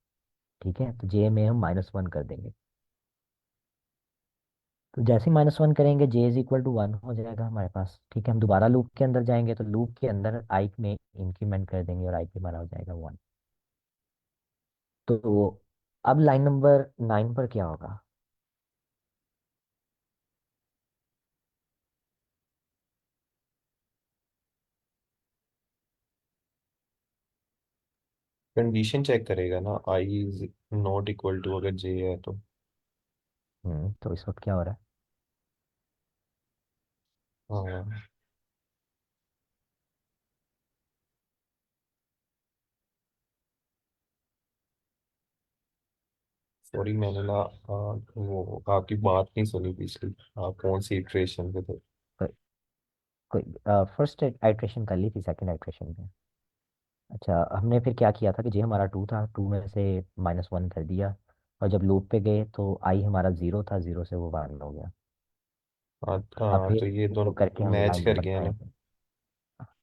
ठीक है। तो जे में हम -1 कर देंगे, तो जैसे ही -1 करेंगे जे = 1 हो जाएगा हमारे पास, ठीक है। हम दोबारा लूप के अंदर जाएंगे, तो लूप के अंदर आई में इंक्रीमेंट कर देंगे, और आई पे हमारा हो जाएगा 1। तो अब लाइन नंबर 9 पर क्या होगा, कंडीशन चेक करेगा ना, आई इज नॉट इक्वल टू, अगर जे है तो। तो इस वक्त क्या हो रहा है, हाँ, सॉरी मैंने ना वो आपकी बात नहीं सुनी पिछली। आप कौन सी इटरेशन पे थे? कोई कोई फर्स्ट आइट्रेशन कर ली थी, सेकंड आइट्रेशन में। अच्छा, हमने फिर क्या किया था कि जे हमारा 2 था, 2 में से -1 कर दिया, और जब लूप पे गए तो आई हमारा 0 था, 0 से वो 1 हो गया। हाँ अब हाँ, फिर तो ये इसको करके दोनों हम मैच लाइन कर नंबर गया ना। 9,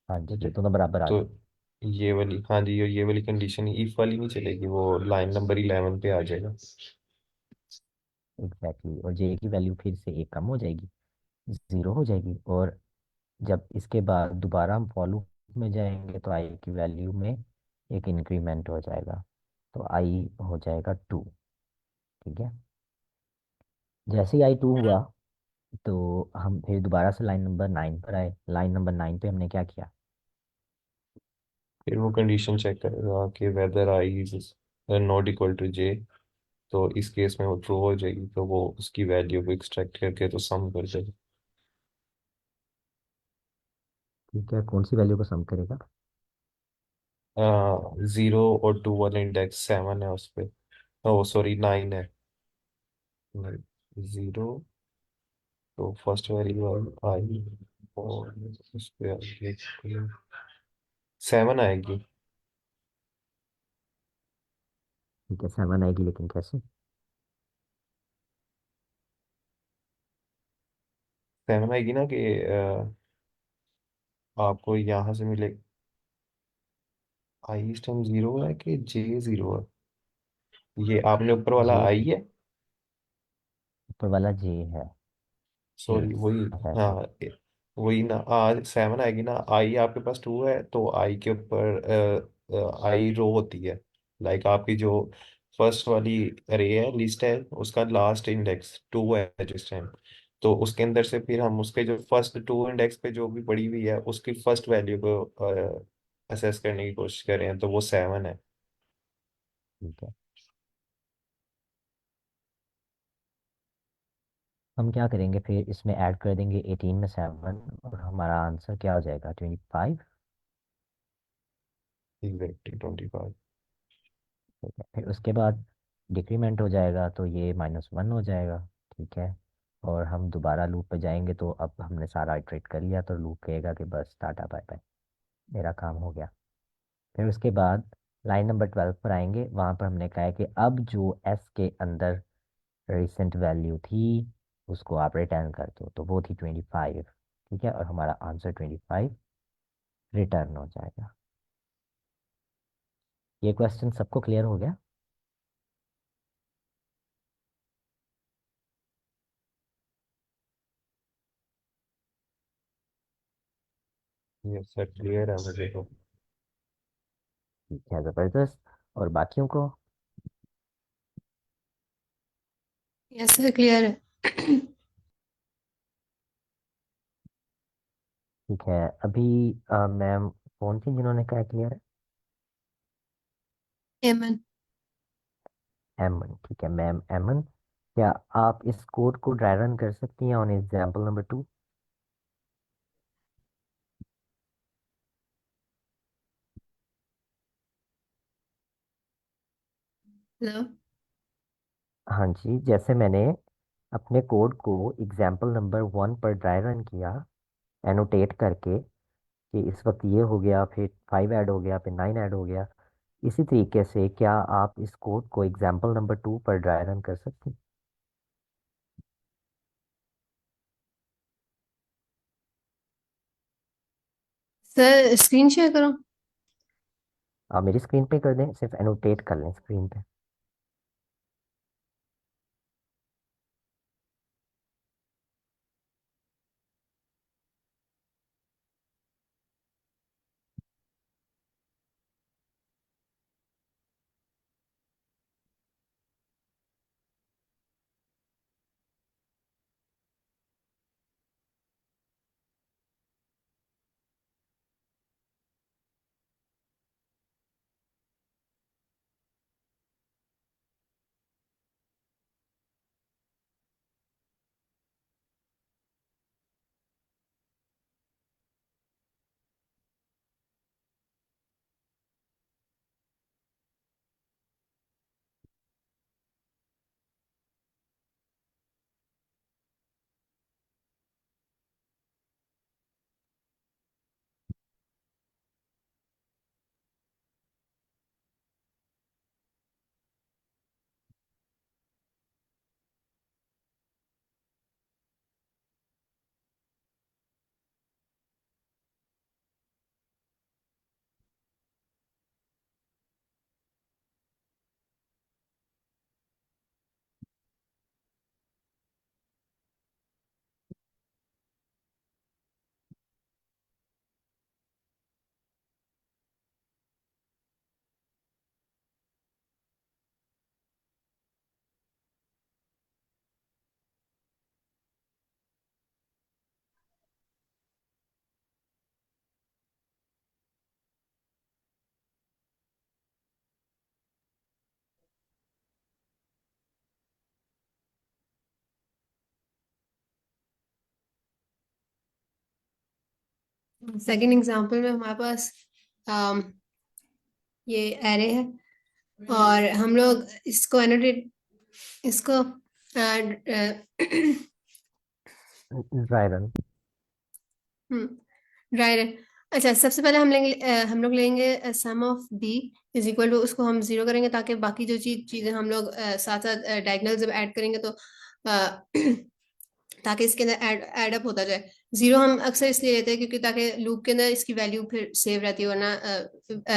हाँ जी, तो ये दोनों बराबर आ तो गए। ये वाली, हाँ जी, ये वाली कंडीशन इफ वाली नहीं चलेगी, वो लाइन नंबर 11 पे आ जाएगा। एग्जैक्टली, और जे की वैल्यू फिर से एक कम हो जाएगी, 0 हो जाएगी। और जब इसके बाद दोबारा हम फॉर लूप में जाएंगे तो आई की वैल्यू में एक इंक्रीमेंट हो जाएगा, तो आई हो जाएगा 2, ठीक है। जैसे ही आई 2 हुआ, तो हम फिर दोबारा से लाइन नंबर 9 पर आए। लाइन नंबर 9 पे हमने क्या किया, फिर वो कंडीशन चेक करेगा कि whether I is not equal to J. तो इस केस में वो ट्रू हो जाएगी, तो वो उसकी वैल्यू को एक्सट्रैक्ट करके तो सम कर देगा। ठीक है, कौन सी वैल्यू को सम करेगा, 0 और 2 वाला इंडेक्स 7 है उस पे। ओ सॉरी, 9 है। 0, तो फर्स्ट वैल्यू आई, और उस पे आगे 7 आएगी। ठीक है, 7 आएगी, लेकिन कैसे, 7 आएगी ना कि आपको यहाँ से मिले, आई इस टाइम 0 है कि जे 0 है? ये आपने ऊपर वाला जे आई है, ऊपर वाला जे है, सॉरी यस वही, है। हाँ वही ना, आज 7 आएगी ना, आई आपके पास 2 है तो आई के ऊपर आई रो होती है। लाइक आपकी जो फर्स्ट वाली अरे है, लिस्ट है, उसका लास्ट इंडेक्स 2 है जिस टाइम, तो उसके अंदर से फिर हम उसके जो फर्स्ट 2 इंडेक्स पे जो भी पड़ी हुई है उसकी फर्स्ट वैल्यू को असेस करने की कोशिश कर रहे हैं, तो वो 7 है। ठीक है, हम क्या करेंगे फिर, इसमें ऐड कर देंगे 18 में 7 और हमारा आंसर क्या हो जाएगा, 25। एग्जैक्टली 25। ठीक है, फिर उसके बाद डिक्रीमेंट हो जाएगा तो ये -1 हो जाएगा। ठीक है, और हम दोबारा लूप पे जाएंगे तो अब हमने सारा इटरेट कर लिया, तो लूप कहेगा कि बस टाटा बाय बाय, मेरा काम हो गया। फिर उसके बाद लाइन नंबर 12 पर आएंगे, वहाँ पर हमने कहा है कि अब जो एस के अंदर रिसेंट वैल्यू थी उसको आप रिटर्न कर दो, तो वो थी 25। ठीक है, और हमारा आंसर 25 रिटर्न हो जाएगा। ये क्वेश्चन सबको क्लियर हो गया? ये सेट क्लियर है मुझे तो। ठीक है, ज़बरदस्त। और बाकियों को? यस सर क्लियर है। ठीक है, अभी मैम कौन सी जिन्होंने कहा क्लियर है? एमन। एमन, ठीक है मैम एमन, क्या आप इस कोड को ड्राई रन कर सकती हैं ऑन एग्जाम्पल नंबर 2? हेलो। हाँ जी, जैसे मैंने अपने कोड को एग्जाम्पल नंबर 1 पर ड्राई रन किया एनोटेट करके कि इस वक्त ये हो गया, फिर 5 ऐड हो गया, फिर 9 ऐड हो गया, इसी तरीके से क्या आप इस कोड को एग्जाम्पल नंबर 2 पर ड्राई रन कर सकती हैं? सर स्क्रीन शेयर करो। आप मेरी स्क्रीन पे कर दें, सिर्फ एनोटेट कर लें स्क्रीन पे। सेकंड एग्जांपल में हमारे पास um, ये एरे है और हम लोग इसको एनोटेट इसको ड्राई रन। Dry run. अच्छा सबसे पहले हम लोग लेंगे sum of B is equal to, उसको हम जीरो करेंगे ताकि बाकी जो चीजें हम लोग साथ साथ डायगोनल जब ऐड करेंगे तो ताकि इसके अंदर ऐड अप होता जाए। 0 हम अक्सर इसलिए लेते हैं क्योंकि ताकि लूप के अंदर इसकी वैल्यू फिर सेव रहती है, वरना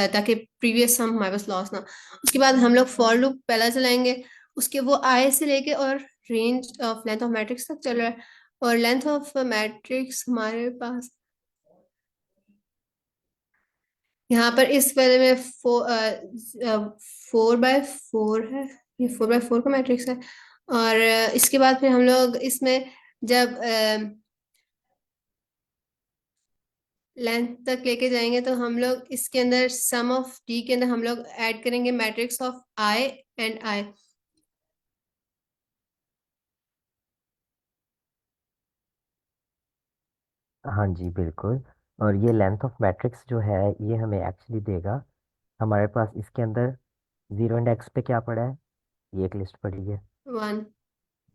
ताकि प्रीवियस सम हमारे पास लॉस ना। उसके बाद हम लोग फॉर लूप पहला चलाएंगे, उसके वो आई से लेके और range of length of matrix तक चल रहा है, और लेंथ ऑफ मैट्रिक्स हमारे पास यहाँ पर इस वाले में 4x4 है, ये 4x4 का मैट्रिक्स है। और इसके बाद फिर हम लोग इसमें जब लेंथ तक लेके जाएंगे तो हम लोग इसके अंदर सम ऑफ डी के अंदर हम लोग ऐड करेंगे matrix of I and I. हाँ जी बिल्कुल। और ये लेंथ ऑफ मैट्रिक्स जो है ये हमें एक्चुअली देगा, हमारे पास इसके अंदर 0 इंडेक्स पे क्या पड़ा है, ये एक लिस्ट पड़ी है। 1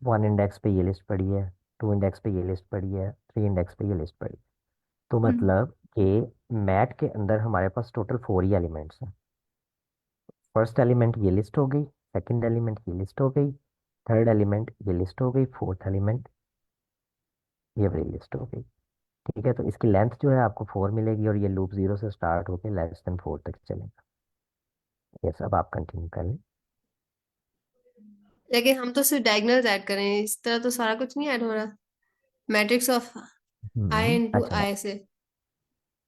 1 इंडेक्स पे ये लिस्ट पड़ी है। 2 इंडेक्स पे ये लिस्ट पड़ी है। 3 इंडेक्स पे ये लिस्ट पड़ी है। तो मतलब कि मैट के अंदर हमारे पास टोटल 4 ही एलिमेंट्स हैं। फर्स्ट एलिमेंट ये लिस्ट हो गई, सेकंड एलिमेंट ये लिस्ट हो गई, थर्ड एलिमेंट ये लिस्ट हो गई, फोर्थ एलिमेंट ये वाली लिस्ट हो गई। ठीक है, तो इसकी लेंथ जो है आपको 4 मिलेगी और ये लूप 0 से स्टार्ट होकर <4 तक चलेगा। ये सब आप कंटिन्यू कर लें। लेकिन हम तो सिर्फ डायगोनल्स ऐड कर रहे हैं, इस तरह तो सारा कुछ नहीं ऐड हो रहा। मैट्रिक्स ऑफ आई इनटू अच्छा। आई से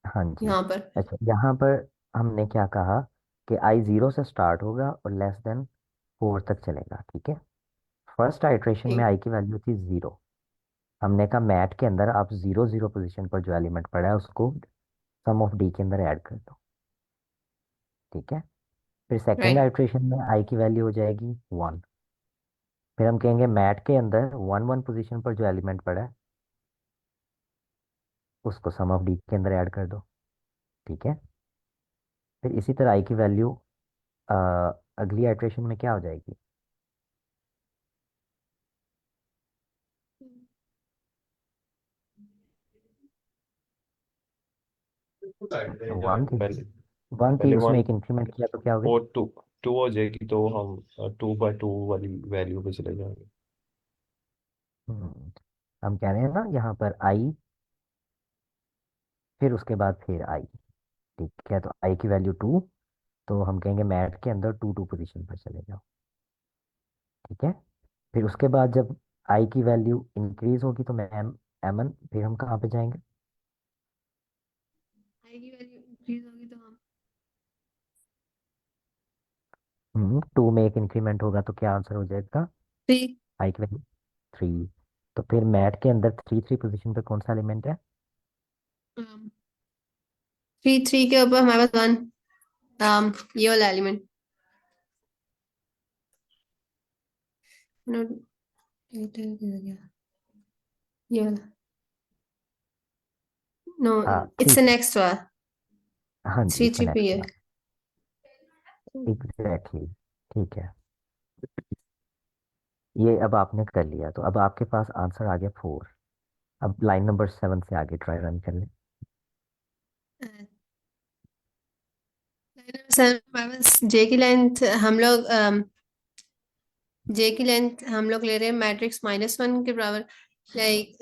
हाँ जी। यहाँ पर। अच्छा, यहाँ पर हमने क्या कहा कि आई 0 से स्टार्ट होगा और <4 तक चलेगा। ठीक है, फर्स्ट आइट्रेशन में ठीक, आई की वैल्यू थी 0। हमने कहा मैट के अंदर आप 0 0 पोजीशन पर जो एलिमेंट पड़ा है उसको सम ऑफ डी के अंदर ऐड कर दो। ठीक है, फिर सेकेंड राइट। आइट्रेशन में आई की वैल्यू हो जाएगी 1। फिर हम कहेंगे मैट के अंदर 1 1 पोजीशन पर जो एलिमेंट पड़ा है उसको सम ऑफ डी के अंदर ऐड कर दो। ठीक है, फिर इसी तरह आई की वैल्यू अगली आइट्रेशन में क्या हो जाएगी, 1 थी। पहले 1 थी, पहले उसमें वन एक इंक्रीमेंट किया तो क्या हो गई। और टू टू हो जाएगी, तो हम 2/2 वाली वैल्यू पे चले जाएंगे। हम्म, हम कह रहे हैं ना यहाँ पर आई, फिर उसके बाद फिर आई। ठीक है, तो आई की वैल्यू 2, तो हम कहेंगे मैट के अंदर 2 2 पोजीशन पर चले जाओ। ठीक है, फिर उसके बाद जब आई की वैल्यू इंक्रीज होगी तो मैम एमन, फिर हम कहाँ पे जाएंगे। आई की वैल्यू इंक्रीज होगी तो हम 2 में एक इंक्रीमेंट होगा तो क्या आंसर हो जाएगा, 3 आई की वैल्यू 3। तो फिर मैट के अंदर 3 3 पोजीशन पे कौन सा एलिमेंट है। 3 के ऊपर हमारे पास 1, ये वाला एलिमेंट। ये वाला, नो, हाँ इट्स 3। द नेक्स्ट वाला। हाँ जी, 3 इसका 3 पे नेक्स्ट ये। वाला। एग्जैक्टली। ठीक है, ये अब आपने कर लिया तो अब आपके पास आंसर आ गया 4। अब लाइन नंबर 7 से आगे ट्राई रन कर लें। सर हमारे पास जे की लेंथ हम लोग ले रहे हैं मैट्रिक्स -1 के बराबर। लाइक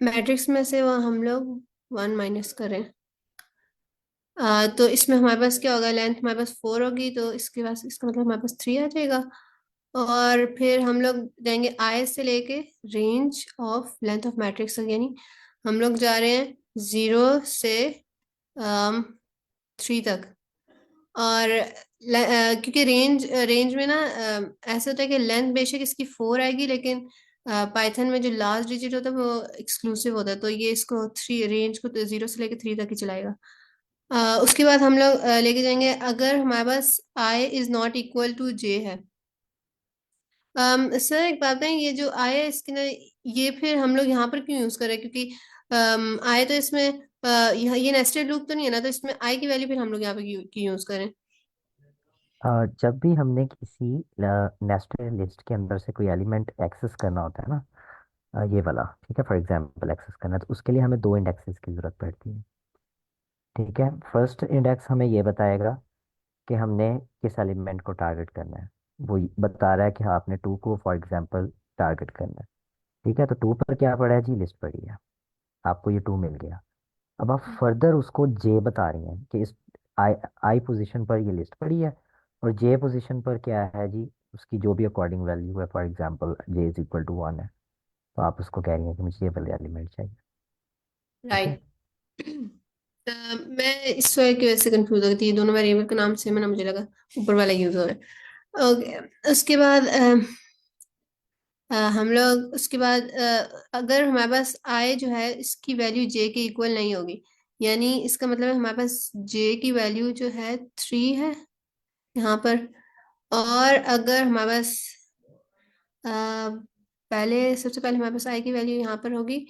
मैट्रिक्स में से वो हम लोग 1 माइनस करें। तो इसमें हमारे पास क्या होगा, लेंथ हमारे पास 4 होगी, तो इसके पास इसका मतलब हमारे पास 3 आ जाएगा। और फिर हम लोग जाएंगे आई से लेके range of length of matrix तक, यानी हम लोग जा रहे हैं 0 से 3 तक। और क्योंकि रेंज में ना ऐसा होता है कि लेंथ बेशक इसकी 4 आएगी, लेकिन पाइथन में जो लास्ट डिजिट होता है वो एक्सक्लूसिव होता है, तो ये इसको 3 रेंज को 0 से लेके 3 तक ही चलाएगा। उसके बाद हम लोग लेके जाएंगे अगर हमारे पास आई इज नॉट इक्वल टू जे है। सर एक बात है, ये जो आई है इसके अंदर ये फिर हम लोग यहाँ पर क्यों यूज कर रहे हैं, क्योंकि आई तो इसमें ये नेस्टेड लूप तो नहीं है ना, तो इसमें आई की वैल्यू फिर हम लोग यहाँ पे क्यों यूज करें। जब भी हमने किसी नेस्टेड लिस्ट के अंदर से कोई एलिमेंट एक्सेस करना होता है ना, ये वाला, ठीक है, फॉर एग्जांपल एक्सेस करना है तो उसके लिए हमें 2 इंडेक्सेस की ज़रूरत पड़ती है। ठीक है, फर्स्ट इंडेक्स हमें ये बताएगा कि हमने किस एलिमेंट को टारगेट करना है। वो बता रहा है कि हाँ आपने 2 को फॉर एग्जांपल टारगेट करना है। ठीक है, तो 2 पर क्या पड़ा है जी, लिस्ट पड़ी है, आपको ये 2 मिल गया। अब आप फर्दर उसको जे बता रही हैं कि इस आई आई पोजीशन पर ये लिस्ट पड़ी है, और जे पोजीशन पर क्या है जी, उसकी जो भी अकॉर्डिंग वैल्यू है, for example J is equal to 1 है, तो आप उसको कह रही हैं कि मुझे ये वाले एलिमेंट चाहिए। ठीक है। राइट। मैं इस वजह की वजह से कंफ्यूज हो गई थी, ये दोनों वेरिएबल का नाम सेम है ना, मुझे लगा ऊपर वाला यूज हो रहा है। ओके, उसके बाद हम लोग उसके बाद अगर हमारे पास आई जो है इसकी वैल्यू जे के इक्वल नहीं होगी, यानी इसका मतलब है हमारे पास जे की वैल्यू जो है 3 है यहाँ पर, और अगर हमारे पास अ, पहले सबसे पहले हमारे पास आई की वैल्यू यहाँ पर होगी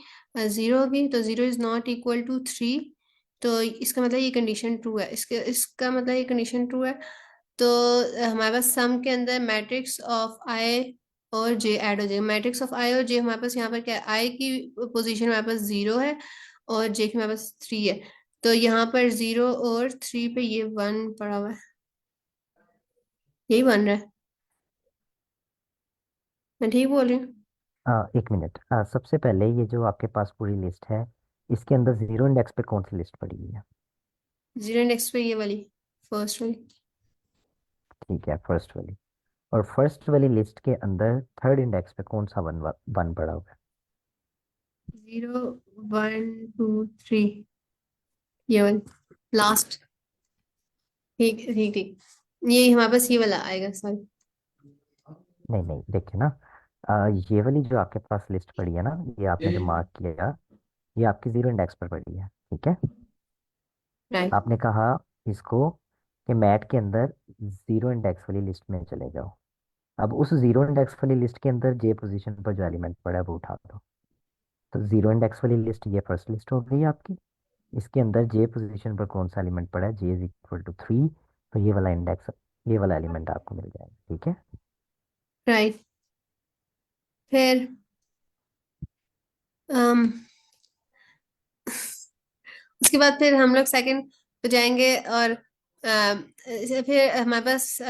0 होगी, तो 0 इज नॉट इक्वल टू 3, तो इसका मतलब ये कंडीशन ट्रू है, इसका मतलब ये कंडीशन ट्रू है। तो हमारे पास सम के अंदर मैट्रिक्स ऑफ आई और जे ऐड हो जाएगा। मैट्रिक्स ऑफ आई और जे हमारे पास यहाँ पर क्या है, आई की पोजीशन हमारे पास 0 है और जे की हमारे पास 3 है, तो यहाँ पर 0 और 3 पे ये 1 पड़ा हुआ है, यही बन रहा है, मैं ठीक बोल रही हूँ? एक मिनट, सबसे पहले ये जो आपके पास पूरी लिस्ट है, इसके अंदर 0 इंडेक्स पे कौन सी लिस्ट पड़ी हुई है? 0 इंडेक्स पे ये वाली, फर्स्ट वाली। ठीक है, फर्स्ट वाली। और फर्स्ट वाली लिस्ट के अंदर थर्ड इंडेक्स पे कौन सा वन वन पड़ा हुआ है? 0 1 2 3, ये वाली लास्ट। ठीक ठीक ठीक, ये हमारे पास ये वाला आएगा, सॉरी। नहीं नहीं, देखिए ना, ये वाली जो आपके पास लिस्ट पड़ी है ना, ये आपने जो मार्क किया, ये आपकी 0 इंडेक्स पर पड़ी है। ठीक है। राइट। आपने कहा इसको कि मैट के अंदर 0 इंडेक्स वाली लिस्ट में चले जाओ। अब उस 0 इंडेक्स वाली लिस्ट के अंदर जे पोजीशन पर जो एलिमेंट पड़ा है वो उठा दो। तो 0 इंडेक्स वाली लिस्ट ये फर्स्ट लिस्ट हो गई आपकी। इसके अंदर जे पोजीशन पर कौन सा एलिमेंट पड़ा है, जे इज इक्वल टू 3, तो ये वाला इंडेक्स, ये वाला एलिमेंट आपको मिल जाएगा। ठीक है। राइट, फिर अम, उसके बाद फिर हम लोग सेकंड पे जाएंगे, और फिर हमारे पास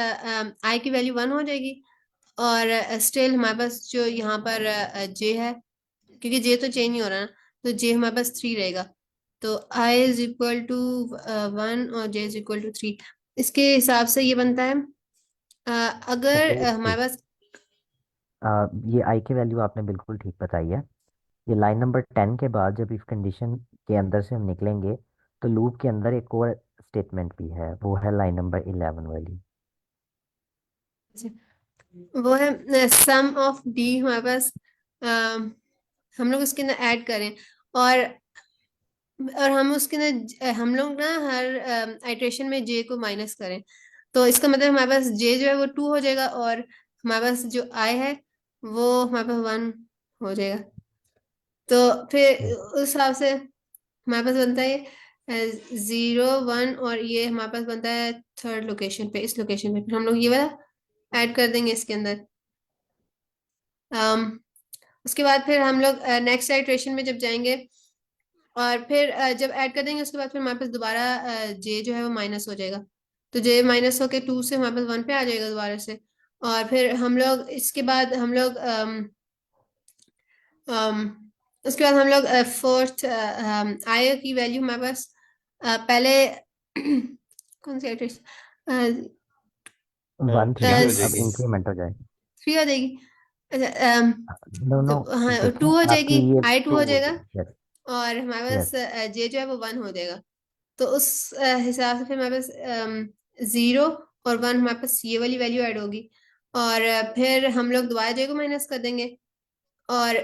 आई की वैल्यू 1 हो जाएगी, और स्टिल हमारे पास जो यहाँ पर जे है, क्योंकि जे तो चेंज नहीं हो रहा ना, तो जे हमारे पास 3 रहेगा, तो आई इज इक्वल टू 1 और जे इज इक्वल टू 3। इसके हिसाब से ये बनता है अगर सपोज कि हमारे पास ये आई की वैल्यू आपने बिल्कुल ठीक बताई है। ये लाइन नंबर 10 के बाद जब इफ कंडीशन के अंदर से हम निकलेंगे, तो लूप के अंदर एक और स्टेटमेंट भी है, वो है लाइन नंबर 11 वाली। वो है सम ऑफ डी, हमारे पास हम लोग उसके अंदर ऐड करें, और हम उसके अंदर हम लोग ना हर आइट्रेशन में जे को माइनस करें, तो इसका मतलब हमारे पास जे जो है वो 2 हो जाएगा, और हमारे पास जो आई है वो हमारे पास 1 हो जाएगा। तो फिर उस हिसाब से हमारे पास बनता है 0 1, और ये हमारे पास बनता है थर्ड लोकेशन पे, इस लोकेशन पे फिर हम लोग ये वाला ऐड कर देंगे इसके अंदर। अम, उसके बाद फिर हम लोग नेक्स्ट आइट्रेशन में जब जाएंगे, और फिर जब ऐड कर देंगे उसके बाद फिर हमारे पास दोबारा जे जो है वो माइनस हो जाएगा, तो जे माइनस होके 2 से हमारे पास 1 पे आ जाएगा दोबारा से। और फिर हम लोग इसके बाद हम लोग अम, उसके बाद हम लोग फोर्थ आई की वैल्यू हमारे पास पहले कौन सी आइट्रेशन, 1 थी थ्री ना, हो अब जाएगी। इंक्रीमेंट हो जाए। 3 हो जाएगी। अच्छा, नो नो, तो हाँ देखिए 2 हो आपकी जाएगी, ये आई 2 टू हो हो जाएगा, जाएगी। यस और हमारे यस, पास जे जो है वो 1 हो जाएगा। तो उस हिसाब से फिर हमारे पास 0 और 1 हमारे पास ये वाली वैल्यू ऐड होगी, और फिर हम लोग दोबारा जे को माइनस कर देंगे, और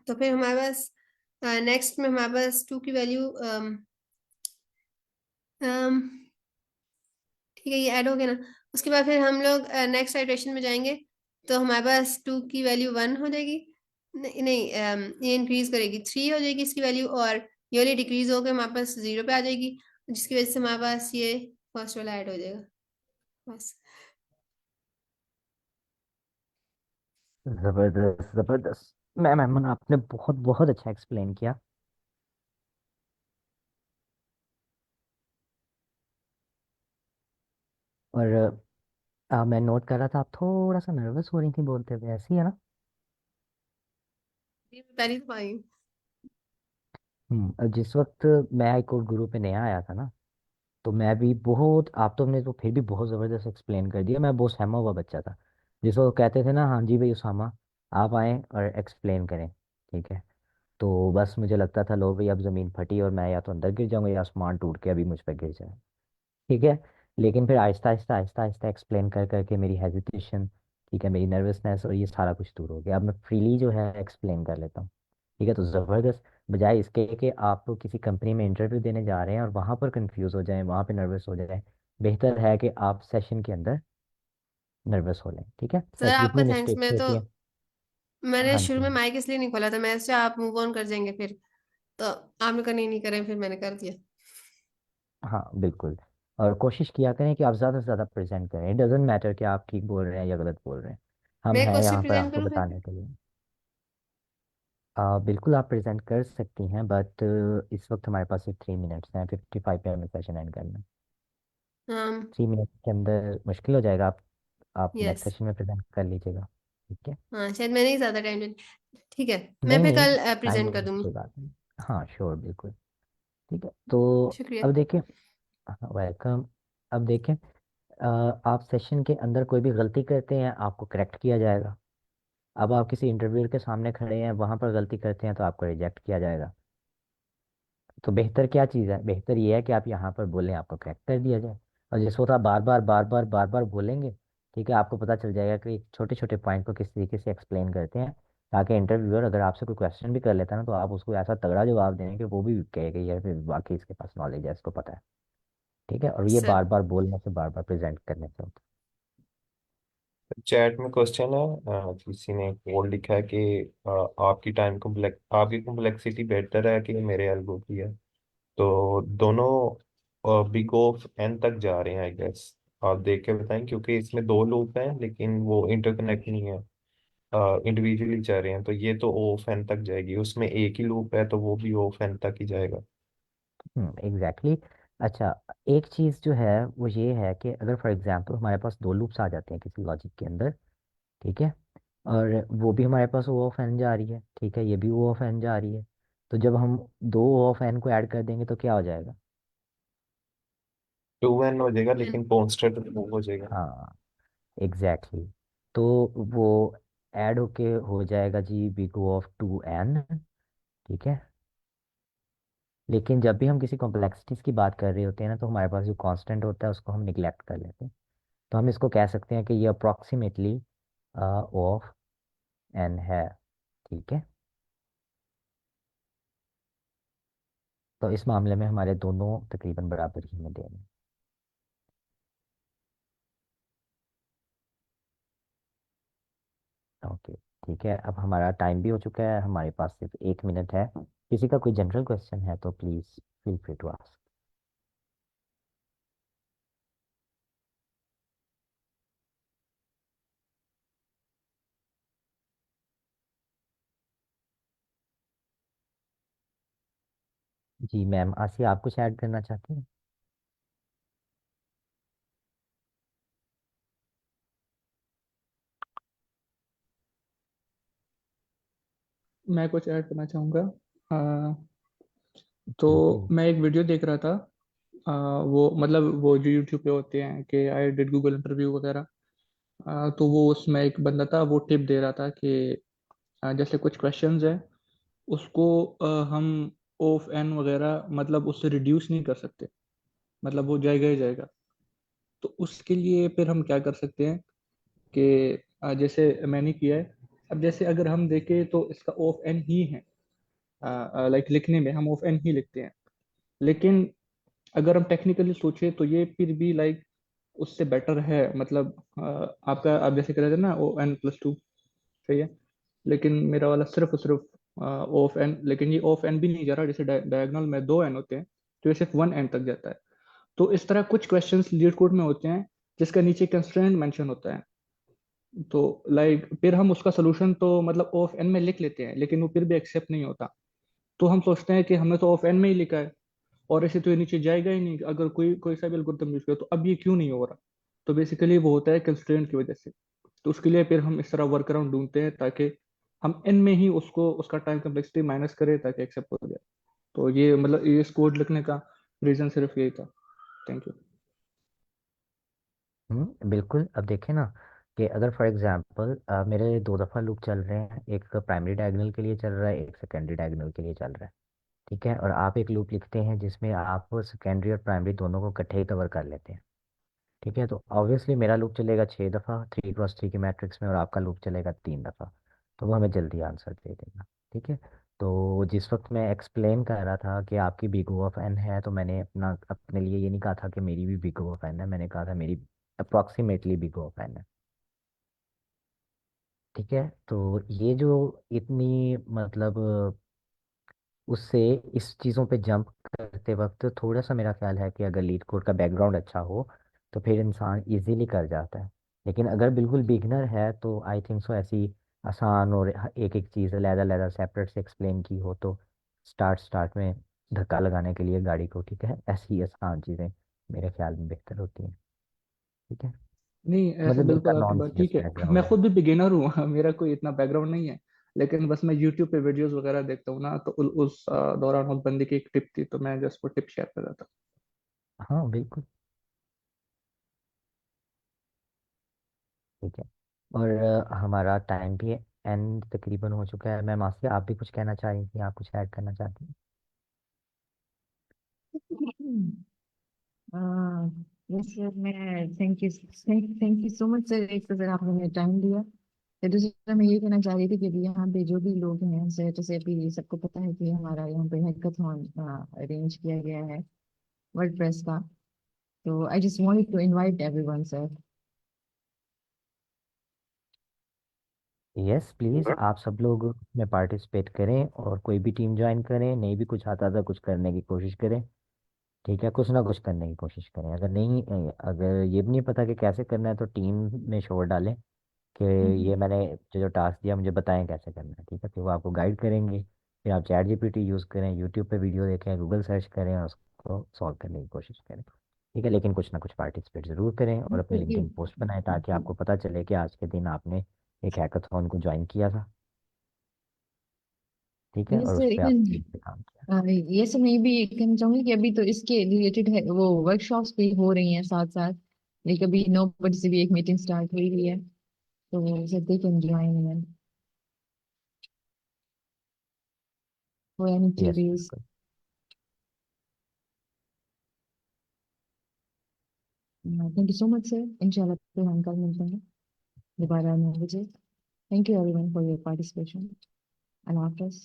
तो फिर हमारे पास नेक्स्ट में हमारे पास 2 की वैल्यू ठीक है, ये ऐड हो गया ना। उसके बाद फिर हम लोग नेक्स्ट आइट्रेशन में जाएंगे, तो हमारे पास 2 की वैल्यू 1 हो जाएगी, नहीं नहीं ये इंक्रीज करेगी, 3 हो जाएगी इसकी वैल्यू, और ये वाली डिक्रीज होकर हमारे पास 0 पे आ जाएगी, जिसकी वजह से हमारे पास ये फर्स्ट वाला ऐड हो जाएगा, बस। जबरदस्त जबरदस्त। मैम मैम आपने बहुत बहुत अच्छा एक्सप्लेन किया। और मैं नोट कर रहा था, आप थोड़ा सा नर्वस हो रही थी बोलते हुए, ऐसी है ना? ये मैं पहली दफा आई हूँ। जिस वक्त मैं हाईकोर्ट गुरु पे नया आया था ना, तो मैं भी बहुत, आप तो हमने तो फिर भी बहुत ज़बरदस्त एक्सप्लेन कर दिया, मैं बहुत सहमा हुआ बच्चा था। जिस वक्त कहते थे ना, हाँ जी भाई उसामा, आप आएँ और एक्सप्लेन करें, ठीक है, तो बस मुझे लगता था लो भाई अब ज़मीन फटी और मैं या तो अंदर गिर जाऊंगा या आसमान टूट के अभी मुझ पर गिर जाए, ठीक है। लेकिन फिर आहिस्ता आहिस्ता आहिस्ता आहिस्ता एक्सप्लेन कर करके मेरी हेजिटेशन, ठीक है, मेरी नर्वसनेस और ये सारा कुछ दूर हो गया। अब मैं फ्रीली जो है एक्सप्लेन कर लेता हूँ, ठीक है। तो ज़बरदस्त, बजाय इसके कि आप किसी कंपनी में इंटरव्यू देने जा रहे हैं और वहाँ पर कंफ्यूज हो जाएं, वहाँ पे नर्वस हो जाएं, बेहतर है कि आप सेशन के अंदर नर्वस हो लें, ठीक है। सर आपका जितनी थैंक्स। मिस्टेक्स मैं तो होती हैं। मैंने हाँ शुरू जी, में हाँ जी। माइक इसलिए नहीं खोला था, मैं सोचा आप मूव ऑन कर जाएंगे फिर, तो आपने कहा नहीं नहीं करें, फिर मैंने कर दिया। हाँ बिल्कुल। और कोशिश किया करें कि आप ज़्यादा से ज़्यादा प्रेजेंट करें, इट डजेंट मैटर कि आप ठीक बोल रहे हैं या गलत बोल रहे हैं, हम मैं हैं क्वेश्चन यहाँ पर प्रेजेंट आपको करूँ फिर? बताने के लिए। बिल्कुल आप प्रेजेंट कर सकती हैं, बट इस वक्त हमारे पास सिर्फ 3 मिनट्स हैं, 55 में सेशन एंड करना है। हाँ। 3 मिनट के अंदर मुश्किल हो जाएगा, आप नेक्स्ट यस। सेशन में प्रेजेंट कर लीजिएगा, ठीक है। हाँ शायद मैंने ही ज्यादा टाइम लिया। ठीक है, मैं नहीं फिर नहीं, कल टाइम प्रेजेंट कर दूंगी। कोई बात नहीं। हाँ श्योर, बिल्कुल, ठीक है। तो शुक्रिया। अब देखें, हाँ वेलकम। अब देखें, आप सेशन के अंदर कोई भी गलती करते हैं आपको करेक्ट किया जाएगा। अब आप किसी इंटरव्यूअर के सामने खड़े हैं, वहां पर गलती करते हैं तो आपको रिजेक्ट किया जाएगा। तो बेहतर क्या चीज़ है, बेहतर ये है कि आप यहाँ पर बोलें, आपको करेक्ट कर दिया जाए। और जिस वक्त आप बार बार बार बार बार बार बोलेंगे, ठीक है, आपको पता चल जाएगा कि छोटे छोटे पॉइंट को किस तरीके से एक्सप्लेन करते हैं, ताकि इंटरव्यूअर अगर आपसे कोई क्वेश्चन भी कर लेता है ना, तो आप उसको ऐसा तगड़ा जवाब दें कि वो भी कहे कि यार फिर वाकई इसके पास नॉलेज है, इसको पता है, ठीक है। और ये सर। बार बार बोलने से, बार बार प्रेजेंट करने से होता चैट में क्वेश्चन है, किसी ने कोड लिखा है कि आपकी आपकी कॉम्प्लेक्सिटी बेटर है कि मेरे एल्गो की है। तो दोनों बिग ऑफ एन तक जा रहे हैं आई गेस। आप देख के बताएं, क्योंकि इसमें दो लूप हैं लेकिन वो इंटरकनेक्ट नहीं है, इंडिविजुअली जा रहे हैं। तो ये तो ओ ऑफ एन तक जाएगी, उसमें एक ही लूप है तो वो भी ओ ऑफ एन तक ही जाएगा। है। एग्जैक्टली। अच्छा, एक चीज़ जो है वो ये है कि अगर फॉर एग्जांपल हमारे पास दो लूप्स आ जाते हैं किसी लॉजिक के अंदर, ठीक है, और वो भी हमारे पास ओ ऑफ एन जा रही है, ठीक है, ये भी ओ ऑफ एन जा रही है, तो जब हम दो ओ ऑफ एन को ऐड कर देंगे तो क्या हो जाएगा? टू एन हो जाएगा एन। लेकिन कॉन्स्टेंट मूव हो जाएगा। हाँ एग्जैक्टली exactly। तो वो ऐड होके हो जाएगा जी बिग ओ ऑफ 2n, ठीक है। लेकिन जब भी हम किसी कॉम्प्लेक्सिटीज की बात कर रहे होते हैं ना, तो हमारे पास जो कांस्टेंट होता है उसको हम निगलेक्ट कर लेते हैं। तो हम इसको कह सकते हैं कि ये अप्रॉक्सीमेटली ओ ऑफ एन है, ठीक है। तो इस मामले में हमारे दोनों तकरीबन बराबर ही में देंगे। ओके, ठीक है, अब हमारा टाइम भी हो चुका है, हमारे पास सिर्फ 1 मिनट है। किसी का कोई जनरल क्वेश्चन है तो please feel free to ask. जी मैम, आसिया आप कुछ ऐड करना चाहती हैं? मैं कुछ ऐड करना चाहूँगा। अ, जी तो प्लीज़। मैं एक वीडियो देख रहा था। वो मतलब वो जो यूट्यूब पे होते हैं कि आई डिड गूगल इंटरव्यू वगैरह। तो वो उसमें एक बंदा था, वो टिप दे रहा था कि जैसे कुछ क्वेश्चंस है, उसको हम ऑफ एन वगैरह मतलब उससे रिड्यूस नहीं कर सकते, मतलब वो जाएगा ही जाएगा। तो उसके लिए फिर हम क्या कर सकते हैं कि जैसे मैंने किया है। अब जैसे अगर हम देखें तो इसका ऑफ एन ही है, लाइक लिखने में हम ऑफ एन ही लिखते हैं, लेकिन अगर हम टेक्निकली सोचे तो ये फिर भी लाइक उससे बेटर है। मतलब आपका आप जैसे कह रहे थे ना O n+2, सही है, लेकिन मेरा वाला सिर्फ और सिर्फ ऑफ एन, लेकिन ये ऑफ एन भी नहीं जा रहा। जैसे डायगोनल में 2n होते हैं, तो ये सिर्फ 1n तक जाता है। तो इस तरह कुछ क्वेश्चंस लीड कोड में होते हैं जिसका नीचे कंस्ट्रेंट मेंशन होता है। तो लाइक फिर हम उसका सोल्यूशन तो मतलब ऑफ एन में लिख लेते हैं, लेकिन वो फिर भी एक्सेप्ट नहीं होता। तो हम सोचते हैं कि हमने तो ऑफ एन में ही लिखा है और ऐसे तो ये नीचे जाएगा ही नहीं अगर कोई कोई सा भी एल्गोरिथम यूज करे, तो अब ये क्यों नहीं हो रहा? तो बेसिकली वो होता है कंस्ट्रेंट की वजह से। तो उसके लिए फिर हम इस तरह वर्क अराउंड ढूंढते हैं ताकि हम n में ही उसको उसका टाइम कम्प्लेक्सिटी माइनस करें ताकि एक्सेप्ट हो जाए। तो ये मतलब ये कोड लिखने का रीजन सिर्फ यही था। Thank you. बिल्कुल। अब देखें ना कि अगर फॉर एग्जांपल मेरे दो दफ़ा लूप चल रहे हैं, एक प्राइमरी डायगोनल के लिए चल रहा है, एक सेकेंडरी डायगोनल के लिए चल रहा है, ठीक है, और आप एक लूप लिखते हैं जिसमें आप सेकेंडरी और प्राइमरी दोनों को इकट्ठे ही कवर कर लेते हैं, ठीक है, तो ऑब्वियसली मेरा लूप चलेगा 6 दफ़ा 3x3 की मैट्रिक्स में और आपका लूप चलेगा 3 दफ़ा, तो वो हमें जल्दी आंसर दे देगा, ठीक है। तो जिस वक्त मैं एक्सप्लेन कर रहा था कि आपकी बिग O ऑफ n है, तो मैंने अपने लिए ये नहीं कहा था कि मेरी भी बिग O ऑफ n है, मैंने कहा था मेरी approximately big O of n है, ठीक है। तो ये जो इतनी मतलब उससे इस चीज़ों पे जंप करते वक्त थोड़ा सा मेरा ख्याल है कि अगर लीड कोड का बैकग्राउंड अच्छा हो तो फिर इंसान इजीली कर जाता है, लेकिन अगर बिल्कुल बिगनर है तो आई थिंक सो ऐसी आसान और एक एक चीज़ अलग अलग सेपरेट से एक्सप्लेन की हो तो स्टार्ट स्टार्ट में धक्का लगाने के लिए गाड़ी को, ठीक है, ऐसी आसान चीज़ें मेरे ख्याल में बेहतर होती हैं, ठीक है। नहीं, ऐसा मतलब बिल्कुल जिनका आपकी नॉन बात सीएस ठीक है। मैं बैकग्राउंड है। खुद भी बिगिनर हूँ मेरा कोई इतना बैकग्राउंड नहीं है, लेकिन बस मैं यूट्यूब पे वीडियोस वगैरह देखता हूँ ना, तो उस दौरान उस बंदी की एक टिप थी, तो मैं जस्ट वो टिप शेयर कर रहा था। हाँ बिल्कुल, ठीक है। और हमारा टाइम भी एंड तकरीबन हो चुका है। मैम आसिया, आप भी कुछ कहना चाह रही थी, आप कुछ ऐड करना चाहती हैं? यस सर, मैं thank you so much sir, एक तो सर आपने मुझे टाइम दिया। तो दूसरा मैं ये कहना चाह रही थी कि अभी यहाँ पे जो भी लोग हैं सर, जैसे अभी सबको पता है कि हमारा यहाँ पे हैकाथॉन अरेंज किया गया है वर्डप्रेस का। तो I just wanted to invite everyone sir. Yes please, आप सब लोग में पार्टिसिपेट करें और कोई भी टीम ज्वाइन करें, नहीं भी कुछ आता था कुछ करने की कोशिश करें, ठीक है, कुछ ना कुछ करने की कोशिश करें। अगर नहीं अगर ये भी नहीं पता कि कैसे करना है तो टीम में शोर डालें कि ये मैंने जो टास्क दिया मुझे बताएं कैसे करना है, ठीक है, फिर वो आपको गाइड करेंगे। फिर आप चैट जीपीटी यूज़ करें, यूट्यूब पे वीडियो देखें, गूगल सर्च करें और उसको सॉल्व करने की कोशिश करें, ठीक है, लेकिन कुछ ना कुछ पार्टिसिपेट ज़रूर करें और अपनी लिंक्डइन पोस्ट बनाएं ताकि आपको पता चले कि आज के दिन आपने एक हैकाथॉन को ज्वाइन किया था, ठीक है, यस और उस सर, पर इवन आपने काम किया। ये सब मैं भी कहना चाहूंगी कि अभी तो इसके रिलेटेड है वो वर्कशॉप्स भी हो रही हैं साथ साथ। लेकिन अभी 9 बजे से भी एक मीटिंग स्टार्ट हुई हुई है, तो sir they can join for any yes queries. बिल्कुल। Thank you so much sir, इंशाल्लाह फिर हम कल मिलते हैं दोबारा 9 बजे। Thank you everyone for your participation. अल्लाह हाफिज़।